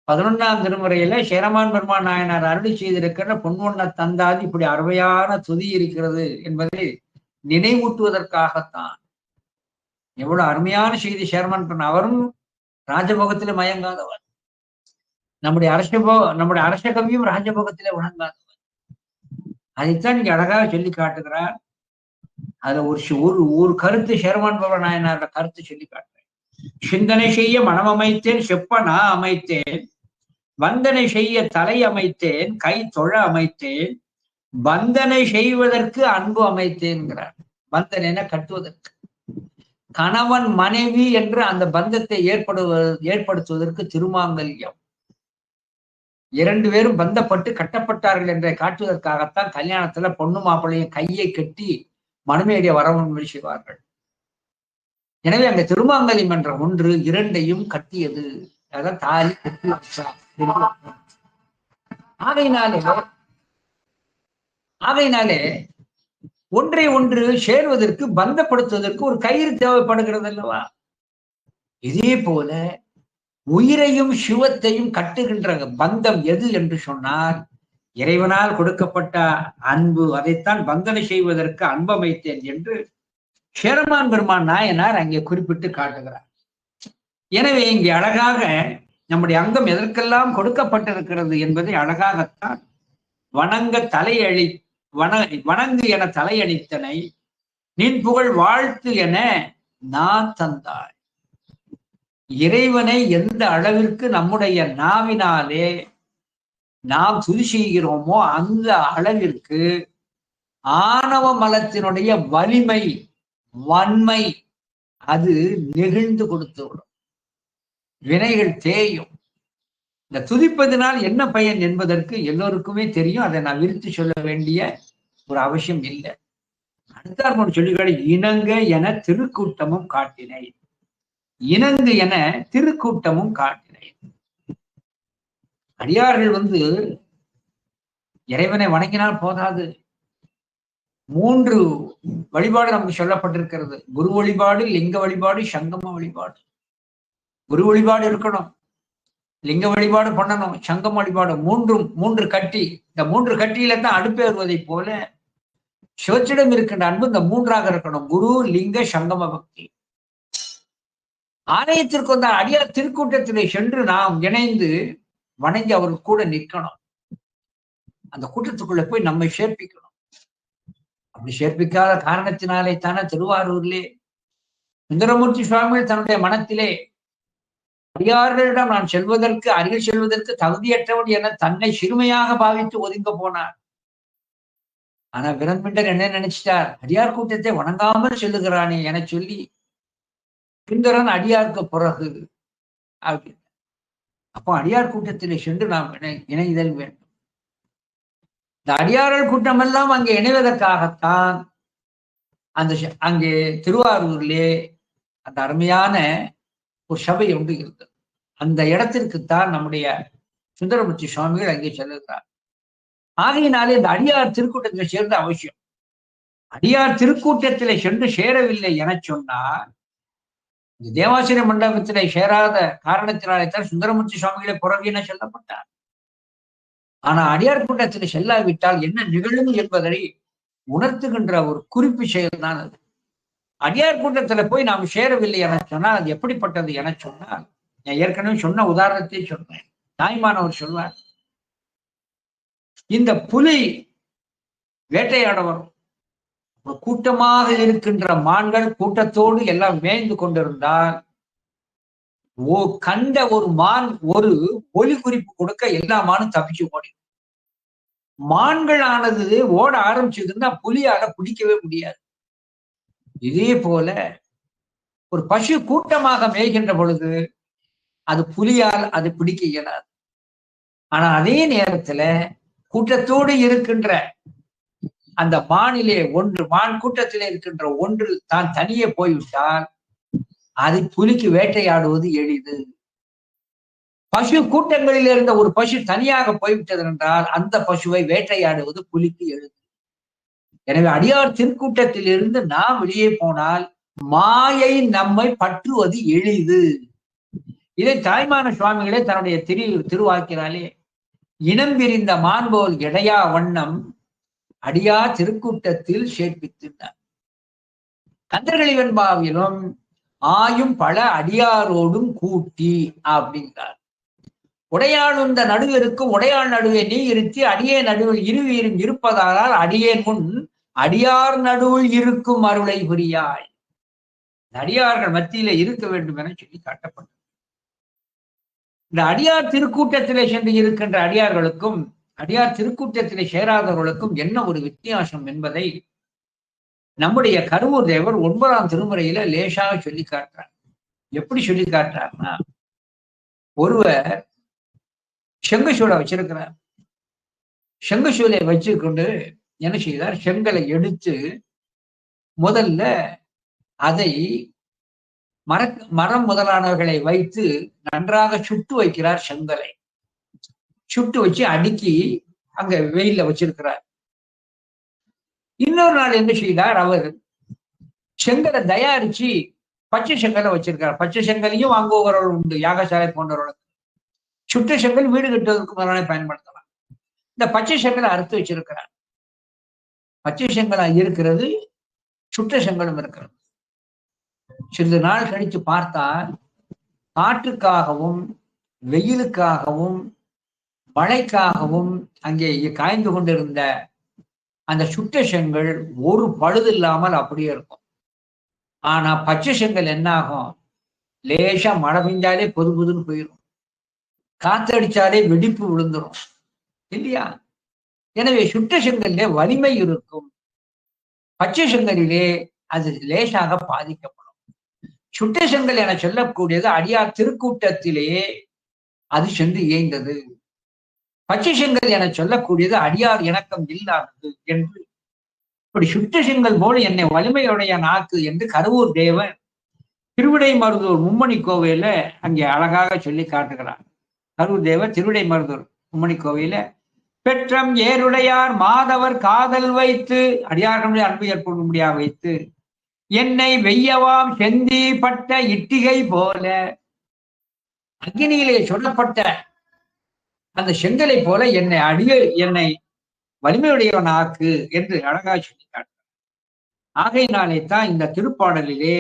11ஆம் திருமுறையில சேரமான் பெருமான் நாயனார் அருளி செய்திருக்கிற பொன்வண்ண தந்தாதி இப்படி அருமையான துதி இருக்கிறது என்பதை நினைவூட்டுவதற்காகத்தான். எவ்வளவு அருமையான செய்தி சேரமான் பெருமான். அவரும் ராஜபோகத்திலே மயங்காதவர். நம்முடைய அரச கவியும் ராஜபோகத்திலே வணங்காதவர். அதைத்தான் நீங்க அழகாக சொல்லி காட்டுகிறார். அதுல ஒரு கருத்து சேரமான் பெருமான் நாயனாரோட கருத்து சொல்லி காட்டுறேன். சிந்தனை செய்ய மனம் அமைத்தேன், செப்ப நான் அமைத்தேன், வந்தனை செய்ய தலை அமைத்தேன், கை தொழ அமைத்தேன், வந்தனை செய்வதற்கு அன்பு அமைத்தேன்கிறார். வந்தனை கட்டுவதற்கு, கணவன் மனைவி என்று அந்த பந்தத்தை ஏற்படுத்துவதற்கு திருமாங்கல்யம். 2 பேரும் பந்தப்பட்டு கட்டப்பட்டார்கள் என்றை காட்டுவதற்காகத்தான் கல்யாணத்துல பொண்ணு மாப்பிள்ளையும் கையை கட்டி மனுமேடிய வரவன் செய்வார்கள். எனவே அங்க திருமாங்கல்யம் என்ற ஒன்று 2ஐயும் கட்டியது. அதான் தாலி கட்டி வச்சார். ஆகையினாலே ஒன்றை ஒன்று சேர்வதற்கு, பந்தப்படுத்துவதற்கு ஒரு கயிறு தேவைப்படுகிறது அல்லவா? இதே போல உயிரையும் சிவத்தையும் கட்டுகின்ற பந்தம் எது என்று சொன்னால் இறைவனால் கொடுக்கப்பட்ட அன்பு. அதைத்தான் பந்தனை செய்வதற்கு அன்பமைத்தேன் என்று சேரமான் பெருமான் நாயனார் அங்கே குறிப்பிட்டு காட்டுகிறார். எனவே இங்கே அழகாக நம்முடைய அங்கம் எதற்கெல்லாம் கொடுக்கப்பட்டிருக்கிறது என்பதை அழகாகத்தான் வணங்கு என தலையணித்தனை, நின் புகழ் வாழ்த்து என நான் தந்தாய். இறைவனை எந்த அளவிற்கு நம்முடைய நாவினாலே நாம் துதி செய்கிறோமோ அந்த அளவிற்கு ஆணவ மலத்தினுடைய வலிமை, வன்மை அது நெகிழ்ந்து கொடுத்து விடும். வினைகள் தேயும். இந்த துதிப்பதனால் என்ன பயன் என்பதற்கு எல்லோருக்குமே தெரியும். அதை நான் விரித்து சொல்ல வேண்டிய ஒரு அவசியம் இல்லை. அடுத்தார் சொல்லிகளை இணங்க என திருக்கூட்டமும் காட்டினை. இணங்கு என திருக்கூட்டமும் காட்டினை. அடியார்கள் இறைவனை வணங்கினால் போதாது. 3 வழிபாடு நமக்கு சொல்லப்பட்டிருக்கிறது. குரு வழிபாடு, லிங்க வழிபாடு, சங்கம வழிபாடு. குரு வழிபாடு இருக்கணும், லிங்க வழிபாடு பண்ணணும், சங்கம் வழிபாடு. 3 கட்டி. இந்த 3 கட்டியில தான் அடுப்பேறுவதை போல சிவச்சிடம் இருக்கின்ற அன்பு இந்த 3ஆக இருக்கணும். குரு, லிங்க, சங்கம பக்தி. ஆலயத்திற்கு வந்த அடியார் திருக்கூட்டத்திலே சென்று நாம் இணைந்து வணங்கி அவர்கள் கூட நிற்கணும். அந்த கூட்டத்துக்குள்ள போய் நம்மை சேர்ப்பிக்கணும். அப்படி சேர்ப்பிக்காத காரணத்தினாலே தானே திருவாரூரிலே சுந்தரமூர்த்தி சுவாமிகள் தன்னுடைய மனத்திலே அடியார்களிடம் நான் செல்வதற்கு, அருகில் செல்வதற்கு தகுதியற்றவன் என தன்னை சிறுமையாக பாவித்து ஒதுங்க போனார். ஆனா விரண்மிண்டர் என்ன நினைச்சிட்டார்? அடியார் கூட்டத்தை வணங்காமல் செல்லுகிறானே என சொல்லி சுந்தரன் அடியாருக்கு பிறகு அப்படின்னு. அப்போ அடியார் கூட்டத்திலே சென்று நாம் இணைதல் வேண்டும். இந்த அடியார்கள் கூட்டம் எல்லாம் அங்கே இணைவதற்காகத்தான் அங்கே திருவாரூரிலே அந்த அருமையான ஒரு சபை ஒன்று இருந்தது. அந்த இடத்திற்குத்தான் நம்முடைய சுந்தரமூர்த்தி சுவாமிகள் அங்கே செல்லுகிறார். ஆகையினாலே இந்த அடியார் திருக்கூட்டத்தில் சேர்ந்த அவசியம். அடியார் திருக்கூட்டத்திலே சென்று சேரவில்லை என சொன்னால், இந்த தேவாசிரிய மண்டபத்திலே சேராத காரணத்தினாலே தான் சுந்தரமூர்த்தி சுவாமிகளை புறவி என சொல்லப்பட்டார். ஆனா அடியார் கூட்டத்திலே செல்லாவிட்டால் என்ன நிகழும் என்பதை உணர்த்துகின்ற ஒரு குறிப்பு செயல் தான் அது. அடியார் கூட்டத்துல போய் நாம் சேரவில்லை என சொன்னால் அது எப்படிப்பட்டது என சொன்னால், நான் ஏற்கனவே சொன்ன உதாரணத்தை சொன்னேன். தாய்மானவர் சொல்வார், இந்த புலி வேட்டையாட வரும். கூட்டமாக இருக்கின்ற மான்கள் கூட்டத்தோடு எல்லாம் மேய்ந்து கொண்டிருந்தால் கண்ட ஒரு மான் ஒரு ஒலி குறிப்பு கொடுக்க எல்லா மானும் தப்பிச்சு ஓடி. மான்கள் ஆனது ஓட ஆரம்பிச்சதுன்னா புலியால பிடிக்கவே முடியாது. இதே போல ஒரு பசு கூட்டமாக மேய்கின்ற பொழுது அது புலியால் அது பிடிக்க இயலாது. ஆனா அதே நேரத்துல கூட்டத்தோடு இருக்கின்ற அந்த மானிலே ஒன்று, மான் கூட்டத்திலே இருக்கின்ற ஒன்று தான் தனியே போய்விட்டால் அது புலிக்கு வேட்டையாடுவது எளிது. பசு கூட்டங்களில் இருந்த ஒரு பசு தனியாக போய்விட்டது என்றால் அந்த பசுவை வேட்டையாடுவது புலிக்கு எளிது. எனவே அடியார் திருக்கூட்டத்தில் இருந்து நாம் வெளியே போனால் மாயை நம்மை பற்றுவது எளிது. இதை தாய்மான சுவாமிகளே தன்னுடைய திருவாக்கினாலே, இனம் பிரிந்த மான்போல் இடையா வண்ணம் அடியா திருக்கூட்டத்தில் சேர்ப்பித்தார். கந்தர்களை வெண்பாவிலும் ஆயும் பல அடியாரோடும் கூட்டி அப்படிங்கிறார். உடையாளுந்த நடுவிற்கும் உடையாள் நடுவே நீ இருத்தி அடியே நடுவில் இருவீரும் இருப்பதால் அடியேன் முன் அடியார் நடுவில் இருக்கும் அருளை புரியாய். அடியார்கள் மத்தியிலே இருக்க வேண்டும் என சொல்லி காட்டப்பட்டது. இந்த அடியார் திருக்கூட்டத்திலே சென்று இருக்கின்ற அடியார்களுக்கும் அடியார் திருக்கூட்டத்திலே சேராதவர்களுக்கும் என்ன ஒரு வித்தியாசம் என்பதை நம்முடைய கருவூர் தேவர் 9ஆம் திருமுறையில லேசாக சொல்லி காட்டுறார். எப்படி சொல்லி காட்டுறாருன்னா, ஒருவர் செங்கசூளை வச்சிருக்கிறார். செங்கசூளை வச்சு கொண்டு என்ன செய்தார், செங்கலை எடுத்து முதல்ல அதை மரம் முதலானவர்களை வைத்து நன்றாக சுட்டு வைக்கிறார். செங்கலை சுட்டு வச்சு அடுக்கி அங்க வெயில்ல வச்சிருக்கிறார். இன்னொரு நாள் என்ன செய்தார், அவர் செங்கலை தயாரிச்சு பச்சை செங்கலை வச்சிருக்கார். பச்சை செங்கலையும் வாங்குபவர்கள் உண்டு, யாகசாலை போன்றவர்களுக்கு. சுட்ட செங்கல் வீடு கட்டுவதற்கு முதலான பயன்படுத்தலாம். இந்த பச்சை செங்கலை அறுத்து வச்சிருக்கிறார். பச்சை செங்கலா இருக்கிறது, சுட்ட செங்கலும் இருக்கிறது. சிறிது நாள் கழித்து பார்த்தால் காற்றுக்காகவும் வெயிலுக்காகவும் மழைக்காகவும் அங்கே காய்ந்து கொண்டிருந்த அந்த சுட்ட செங்கல் ஒரு பழுது இல்லாமல் அப்படியே இருக்கும். ஆனா பச்சை செங்கல் என்ன ஆகும், லேசா மழை பெஞ்சாலே பொது பொதுன்னு போயிடும், காத்தடிச்சாலே வெடிப்பு விழுந்துரும் இல்லையா? எனவே சுட்ட செங்கல்லே வலிமை இருக்கும், பச்சை செங்கலிலே அது லேசாக பாதிக்கப்படும். சுட்ட செங்கல் என சொல்லக்கூடியது அடியார் திருக்கூட்டத்திலே அது சென்று இயைந்தது. பச்சை செங்கல் என சொல்லக்கூடியது அடியார் இணக்கம் இல்லாதது என்று, இப்படி சுட்ட செங்கல் போல என்னை வலிமையுடைய நாக்கு என்று கருவூர் தேவன் திருவிடைமருதூர் மும்மணி கோவையில அங்கே அழகாக சொல்லி காட்டுகிறார். கருவூர் தேவர் திருவிடைமருதூர் மும்மணி கோவையில பெற்றம் ஏருடையார் மாதவர் காதல் வைத்து, அடியார்களுடைய அன்பு ஏற்படும்படியாக வைத்து, என்னை வெய்யவாம் செந்தி பட்ட இட்டிகை போல, அக்னியிலே சொல்லப்பட்ட அந்த செங்கலை போல என்னை வலிமையுடையவன் ஆக்கு என்று அழகா சொல்லி காட்டுறார். ஆகையினாலே தான் இந்த திருப்பாடலிலே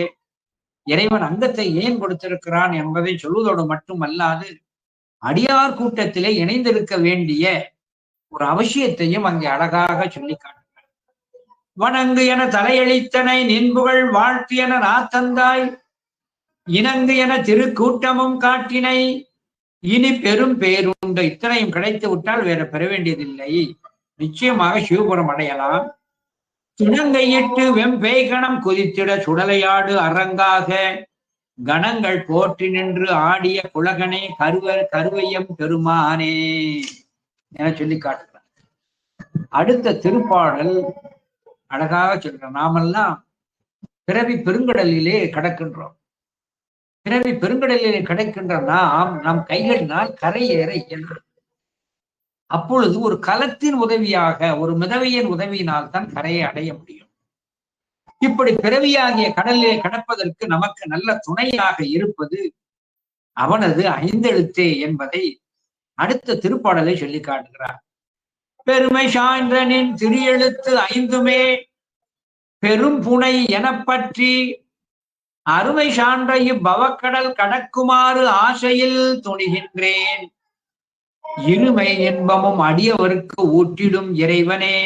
இறைவன் அங்கத்தை ஏன் கொடுத்திருக்கிறான் என்பதை சொல்வதோடு மட்டுமல்லாது அடியார் கூட்டத்திலே இணைந்திருக்க வேண்டிய ஒரு அவசியத்தையும் அங்கே அழகாக சொல்லி காட்டுகிறார். வணங்கு என தலையளித்தனை நின்புகள் வாழ்த்தியன நாத்தந்தாய், இணங்கு என திருக்கூட்டமும் காட்டினை, இனி பெரும் பேருண்டு. இத்தனையும் கிடைத்து விட்டால் வேற பெற வேண்டியதில்லை, நிச்சயமாக சிவபுரம் அடையலாம். துணங்கையிட்டு வெம்பேய்கணம் குதித்திட சுடலையாடு அரங்காக, கணங்கள் போற்றி நின்று ஆடிய குலகனே கருவையம் பெருமானே என சொல்லி காட்டுகிறார். அடுத்த திருப்பாடல் அழகாக சொல்றார். நாமெல்லாம் பிறவி பெருங்கடலிலே கடக்கின்றோம். பிறவி பெருங்கடலிலே கிடைக்கின்ற நாம் நம் கைகளினால் கரையேற இயலும். அப்பொழுது ஒரு கலத்தின் உதவியாக, ஒரு மிதவையின் உதவியினால் தான் கரையை அடைய முடியும். இப்படி பிறவியாகிய கடலிலே கடப்பதற்கு நமக்கு நல்ல துணையாக இருப்பது அவனது 5 எழுத்தே என்பதை அடுத்த திருப்பாடலை சொல்லி காட்டுகிறார். பெருமை சாய்ந்தனின் திரு எழுத்து 5மே பெரும் புனை என பற்றி அருமை சான்ற இப்பவக்கடல் கடக்குமாறு ஆசையில் துணிகின்றேன். இருமை இன்பமும் அடியவருக்கு ஊற்றிடும் இறைவனே,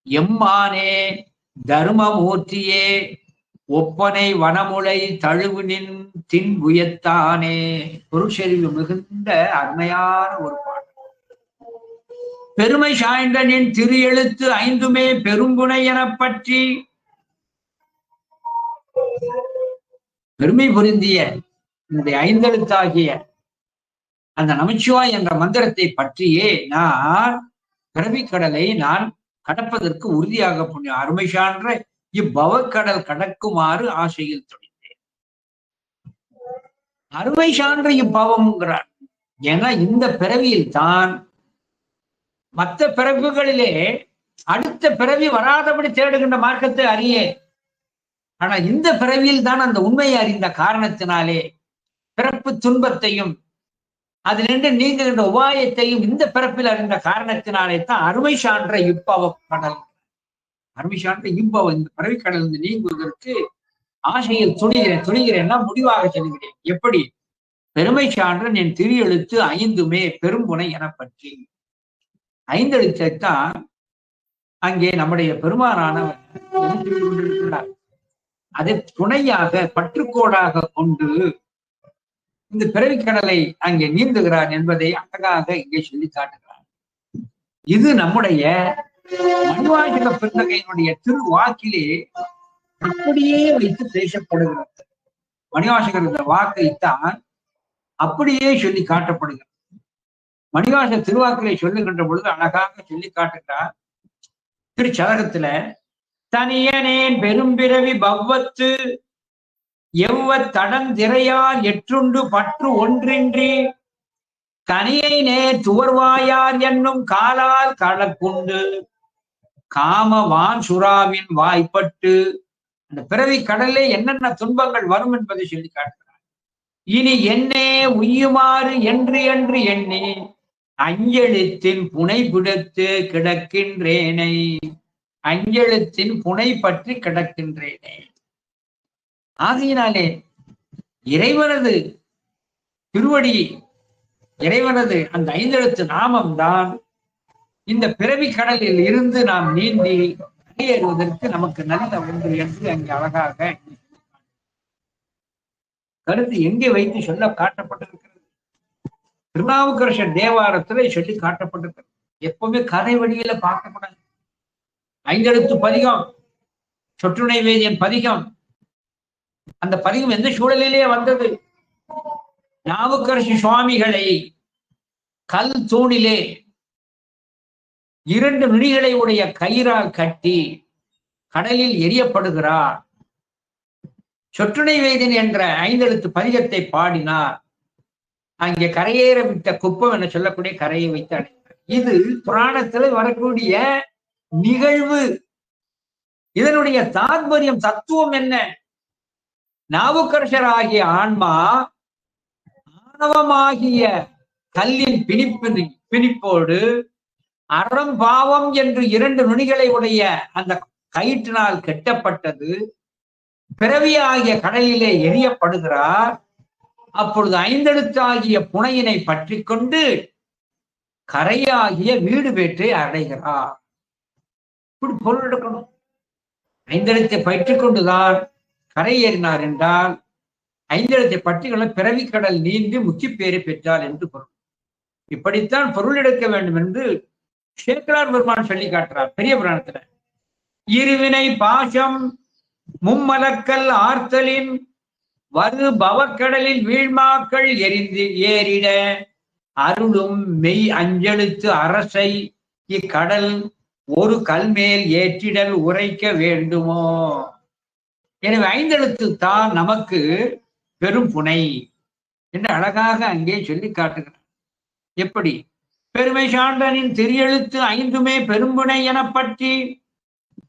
எம்மானே, தர்மமூர்த்தியே, ஒப்பனை வனமுலை தழுவுனின் தின்புயத்தானே. பொருட்செறிவு மிகுந்த அருமையான ஒரு பாடல். பெருமை சாய்ந்தனின் திரு எழுத்து ஐந்துமே பெரும்புனை என பற்றி பெருமை பொருந்திய இந்த ஐந்தெழுத்தாகிய அந்த நமச்சிவாய் என்ற மந்திரத்தை பற்றியே நான் பிறவிக்கடலை நான் கடப்பதற்கு உறுதியாக புண்ணிய அருமை சான்ற இப்பவக்கடல் கடக்குமாறு ஆசையில் துணிந்தேன். அருமை சான்ற இப்பவம்ங்கிறார். ஏன்னா இந்த பிறவியில் தான் மற்ற பிறப்புகளிலே அடுத்த பிறவி வராதபடி தேடுகின்ற மார்க்கத்தை அறியே. ஆனா இந்த பிறவியில் தான் அந்த உண்மையை அறிந்த காரணத்தினாலே பிறப்பு துன்பத்தையும் அதிலிருந்து நீங்குகின்ற உபாயத்தையும் இந்த பிறப்பில் அறிந்த காரணத்தினாலே தான் அருமை சான்ற இப்பவ கடல், அருமை சான்ற இப்பவம் இந்த பிறவி கடல் இருந்து நீங்குவதற்கு ஆசையில் துணிகிறேன்னா முடிவாக சொல்லுகிறேன். எப்படி? பெருமை சான்ற என் திரு எழுத்து ஐந்துமே பெரும்புனை என பற்றி. ஐந்தெழுத்தைத்தான் அங்கே நம்முடைய பெருமானானவர் கொண்டிருக்கிறார். அதை துணையாக பற்றுக்கோடாக கொண்டு இந்த பிறவிக்கடலை அங்கே நீந்துகிறார் என்பதை அழகாக இங்கே சொல்லி காட்டுகிறார். இது நம்முடைய மணிவாசக பெருந்தகையினுடைய திருவாக்கிலே அப்படியே வைத்து பேசப்படுகிறது. மணிவாசகர் இந்த வாக்கைத்தான் அப்படியே சொல்லி காட்டப்படுகிறது. மணிவாச திருவாக்கிலே சொல்லுகின்ற பொழுது அழகாக சொல்லி காட்டுகிறார். திருச்சதகத்துல தனியனேன் பெரும்பிறவி பவ்வத்து எவ்வ தடந்திரையால் எற்றுண்டு பற்று ஒன்றின்றி கனியை நே துவர்வாயார் என்னும் காலால் களக்குண்டு காமவான் சுறாவின் வாய்ப்பட்டு. அந்த பிறவி கடலே என்னென்ன துன்பங்கள் வரும் என்பதை சொல்லி காட்டுகிறார். இனி என்னே உய்யுமாறு என்று என்று எண்ணி அஞ்செழுத்தின் புனை பிடித்து கிடக்கின்றேனை, அஞ்செழுத்தின் புனை பற்றி கிடக்கின்றேனே. ஆகையினாலே இறைவனது திருவடி, இறைவனது அந்த ஐந்தெழுத்து நாமம் தான் இந்த பிறவி கடலில் இருந்து நாம் நீந்தி வெளியேறுவதற்கு நமக்கு நல்ல ஒன்று என்று அங்கே அழகாக கருத்து எங்கே வைத்து சொல்ல காட்டப்பட்டிருக்கிறது. திருநாவுக்கரசர் தேவாரத்துல சொல்லி காட்டப்பட்டிருக்கிறது. எப்பவுமே கதை வழியில பார்க்கப்படாது. ஐந்தெழுத்து பதிகம், சொற்றுணை வேதியன் பதிகம், அந்த பதிகம் எந்த சூழலிலே வந்தது? நாவுக்கரசு சுவாமிகளை கல் தூணிலே 2 நுனிகளை உடைய கயிறால் கட்டி கடலில் எரியப்படுகிறார். சொற்றுணை வேதியன் என்ற ஐந்தெழுத்து பதிகத்தை பாடினார். அங்கே கரையேற விட்ட குப்பம் என சொல்லக்கூடிய கரையை வைத்து அடைந்தார். இது புராணத்தில் வரக்கூடிய நிகழ்வு. இதனுடைய தாத்பரியம், தத்துவம் என்ன? நாவுக்கரசர் ஆகிய ஆன்மா ஆணவமாகிய கல்லின் பிணிப்போடு அறம் பாவம் என்று 2 நுனிகளை உடைய அந்த கயிற்றினால் கெட்டப்பட்டது. பிறவி ஆகிய கடலிலே எரியப்படுகிறார். அப்பொழுது ஐந்தெழுத்தாகிய புனையினை பற்றி கொண்டு கரையாகிய வீடு பேற்றை அடைகிறார். இப்படி பொருள் எடுக்கணும். ஐந்தெழுத்தை பற்றி கொண்டுதான் கரையேறினார் என்றால் ஐந்தெழுத்தை பற்றிகளை பிறவி கடல் நீந்தி முக்கி பேரை பெற்றார் என்று பொருள். இப்படித்தான் பொருள் எடுக்க வேண்டும் என்று சேக்கரார் பெருமான் சொல்லி காட்டுறார் பெரிய புராணத்துல. இருவினை பாசம் மும்மலக்கல் ஆர்த்தலின் வரு பவக்கடலில் வீழ்மாக்கள் எரிந்து ஏறிட அருளும் மெய் அஞ்செழுத்து அரசை இக்கடல் ஒரு கல்மேல் ஏற்றிடல் உரைக்க வேண்டுமோ. எனவே ஐந்தெழுத்து தான் நமக்கு பெரும் புனை என்று அழகாக அங்கே சொல்லி காட்டுகிறார். எப்படி? பெருமை சான்றனின் திரியெழுத்து ஐந்துமே பெரும்புனை என பற்றி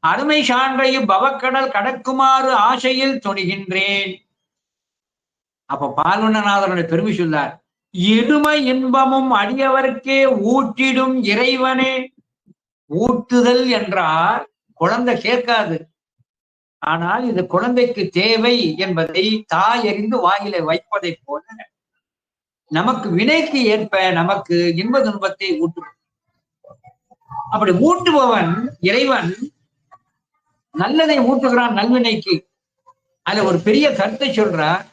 அருமை சான்றையும் பவக்கடல் கடக்குமாறு ஆசையில் துணிகின்றேன். அப்ப பால்வண்ணநாதனுடைய பெருமை சொல்லார். இருமை இன்பமும் அடியவர்க்கே ஊட்டிடும் இறைவனே. ஊட்டுதல் என்றால் குழந்தை கேட்காது. ஆனால் இது குழந்தைக்கு தேவை என்பதை தாய் அறிந்து வாயில வைப்பதை போல நமக்கு வினைக்கு ஏற்ப நமக்கு இன்ப துன்பத்தை ஊட்டுவான். அப்படி ஊட்டுபவன் இறைவன் நல்லதை ஊட்டுகிறான் நல்வினைக்கு. அதுல ஒரு பெரிய கருத்தை சொல்றார்.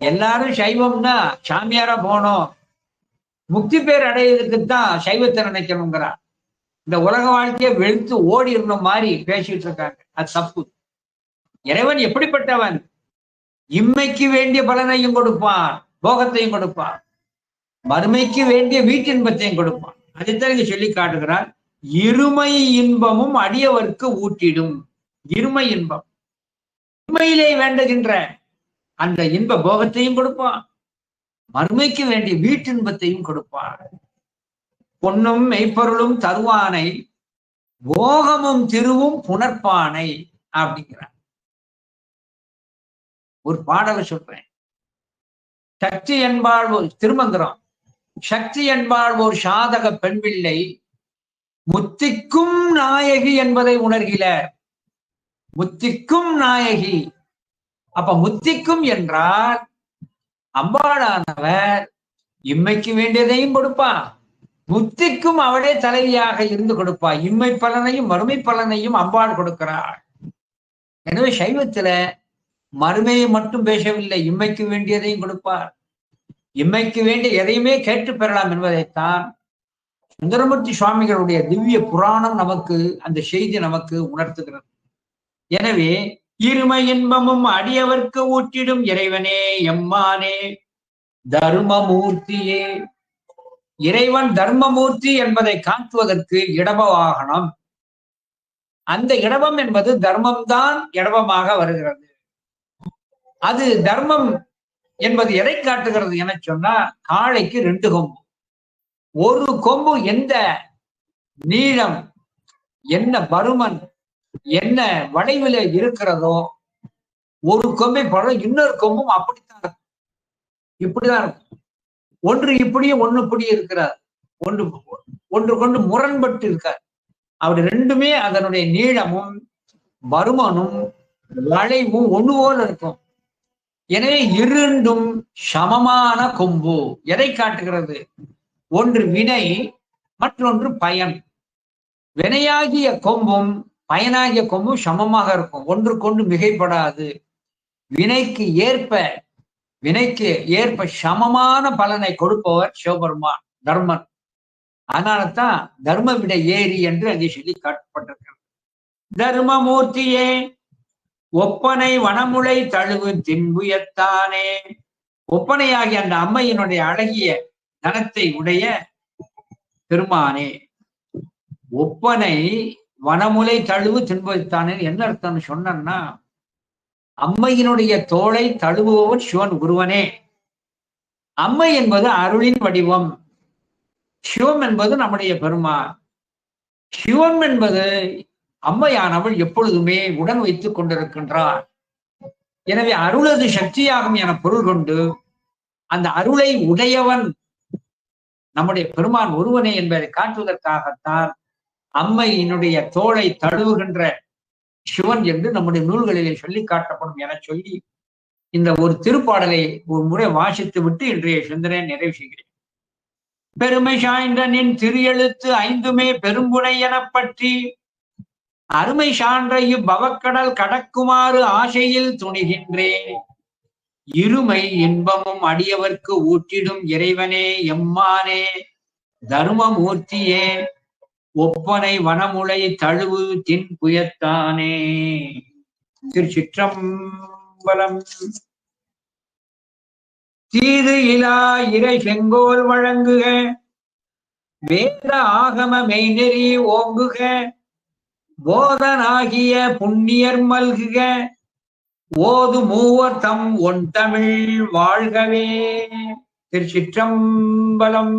எல்லாரும் சைவம்னா சாமியாரா போனோம், முக்தி பேர் அடையிறதுக்குத்தான் சைவத்தை நினைக்கணுங்கிறார். இந்த உலக வாழ்க்கையை வெளுத்து ஓடி இருந்த மாதிரி பேசிட்டு இருக்காங்க. அது தப்பு. இறைவன் எப்படிப்பட்டவன்? இம்மைக்கு வேண்டிய பலனையும் கொடுப்பான், போகத்தையும் கொடுப்பான், மறுமைக்கு வேண்டிய வீட்டின்பத்தையும் கொடுப்பான். அதைத்தான் இங்க சொல்லி காட்டுகிறார். இருமை இன்பமும் அடியவர்க்கு ஊட்டிடும். இருமை இன்பம், உண்மையிலே வேண்டுகின்ற அந்த இன்ப போகத்தையும் கொடுப்பான், மறுமைக்கு வேண்டிய வீட்டின்பத்தையும் கொடுப்பான். பொன்னும் மெய்ப்பொருளும் தருவானை, போகமும் திருவும் புணர்ப்பானை அப்படிங்கிறார். ஒரு பாடலை சொல்றேன். சக்தி என்பாள் ஒரு திருமந்திரம். சக்தி என்பாள் ஒரு சாதக பெண் பிள்ளை, முத்திக்கும் நாயகி என்பதை உணர்கில. முத்திக்கும் நாயகி. அப்ப முத்திக்கும் என்றால் அம்பாளானவர் இம்மைக்கு வேண்டியதையும் கொடுப்பா, முத்திக்கும் அவளே தலைவியாக இருந்து கொடுப்பா. இம்மை பலனையும் மறுமை பலனையும் அம்பாள் கொடுக்கிறாள். எனவே சைவத்துல மறுமையை மட்டும் பேசவில்லை, இம்மைக்கு வேண்டியதையும் கொடுப்பார். இம்மைக்கு வேண்டிய எதையுமே கேட்டு பெறலாம் என்பதைத்தான் சுந்தரமூர்த்தி சுவாமிகளுடைய திவ்ய புராணம் நமக்கு அந்த செய்தி நமக்கு உணர்த்துகிறது. எனவே இருமை இன்பமும் அடியவர்க்கு ஊட்டிடும் இறைவனே எம்மானே தர்மமூர்த்தியே. இறைவன் தர்மமூர்த்தி என்பதை காட்டுவதற்கு இடப வாகனம். அந்த இடபம் என்பது தர்மம்தான் இடபமாக வருகிறது. அது தர்மம் என்பது எதை காட்டுகிறது என சொன்னா, காளைக்கு 2 கொம்பு. ஒரு கொம்பு எந்த நீளம், என்ன பருமன், என்ன வளைவில் இருக்கிறதோ, ஒரு கொம்பை போல இன்னொரு கொம்பும் அப்படித்தான் இருக்கும். இப்படிதான் இருக்கும். ஒன்று இப்படியும் ஒண்ணு இப்படி இருக்கிறார், ஒன்று கொண்டு முரண்பட்டு இருக்கார். அப்படி ரெண்டுமே அதனுடைய நீளமும் பருமனும் வளைவும் ஒண்ணு போல இருக்கும். எனவே இரண்டும் சமமான கொம்பு. எதை காட்டுகிறது? ஒன்று வினை, மற்றொன்று பயன். வினையாகிய கொம்பும் பயனாகிய கொம்பும் சமமாக இருக்கும், ஒன்றுக்கொண்டு மிகைப்படாது. வினைக்கு ஏற்ப சமமான பலனை கொடுப்பவர் சிவபெருமான், தர்மன். அதனால்தான் தர்ம விட ஏரி என்று அதை சொல்லி காட்டப்பட்டிருக்கிறது. தர்மமூர்த்தியே ஒப்பனை வனமுலை தழுவு தின்புயத்தானே. ஒப்பனையாகிய அந்த அம்மையினுடைய அழகிய தனத்தை உடைய பெருமானே. ஒப்பனை வனமுலை தழுவு தின்புயத்தானே என்ன அர்த்தம்னு சொன்னா, அம்மையினுடைய தோளை தழுவுபவன் சிவன் ஒருவனே. அம்மை என்பது அருளின் வடிவம், சிவம் என்பது நம்முடைய பெருமான். சிவம் என்பது அம்மையானவள் எப்பொழுதுமே உடன் வைத்துக் கொண்டிருக்கின்றார். எனவே அருளது சக்தியாகும் என பொருள் கொண்டு அந்த அருளை உடையவன் நம்முடைய பெருமான் ஒருவனே என்பதை காட்டுவதற்காகத்தான் அம்மையினுடைய தோளை தழுவுகின்ற சிவன் என்று நம்முடைய நூல்களிலே சொல்லி காட்டப்படும் என சொல்லி இந்த ஒரு திருப்பாடலை ஒரு முறை வாசித்து விட்டு இன்றைய சிந்தனை நிறைவு செய்கிறேன். பெருமை சாய்ந்த நின் திரு எழுத்து 5மே பெரும்புனை எனப் பற்றி அருமை சான்ற இவ்வவக்கடல் கடக்குமாறு ஆசையில் துணிகின்றேன். இருமை இன்பமும் அடியவர்க்கு ஊட்டிடும் இறைவனே எம்மானே தர்மமூர்த்தியே ஒப்பனை வனமுலை தழுவு தின்புயத்தானே. திருச்சிற்றம்பலம். தீது இலா இறை செங்கோல் வழங்குக, வேத ஆகம மெய்நெறி ஓங்குக, போதனாகிய புண்ணியர் மல்குக, ஓது மூவர் தம் ஒன் தமிழ் வாழ்கவே. திருச்சிற்றம்பலம்.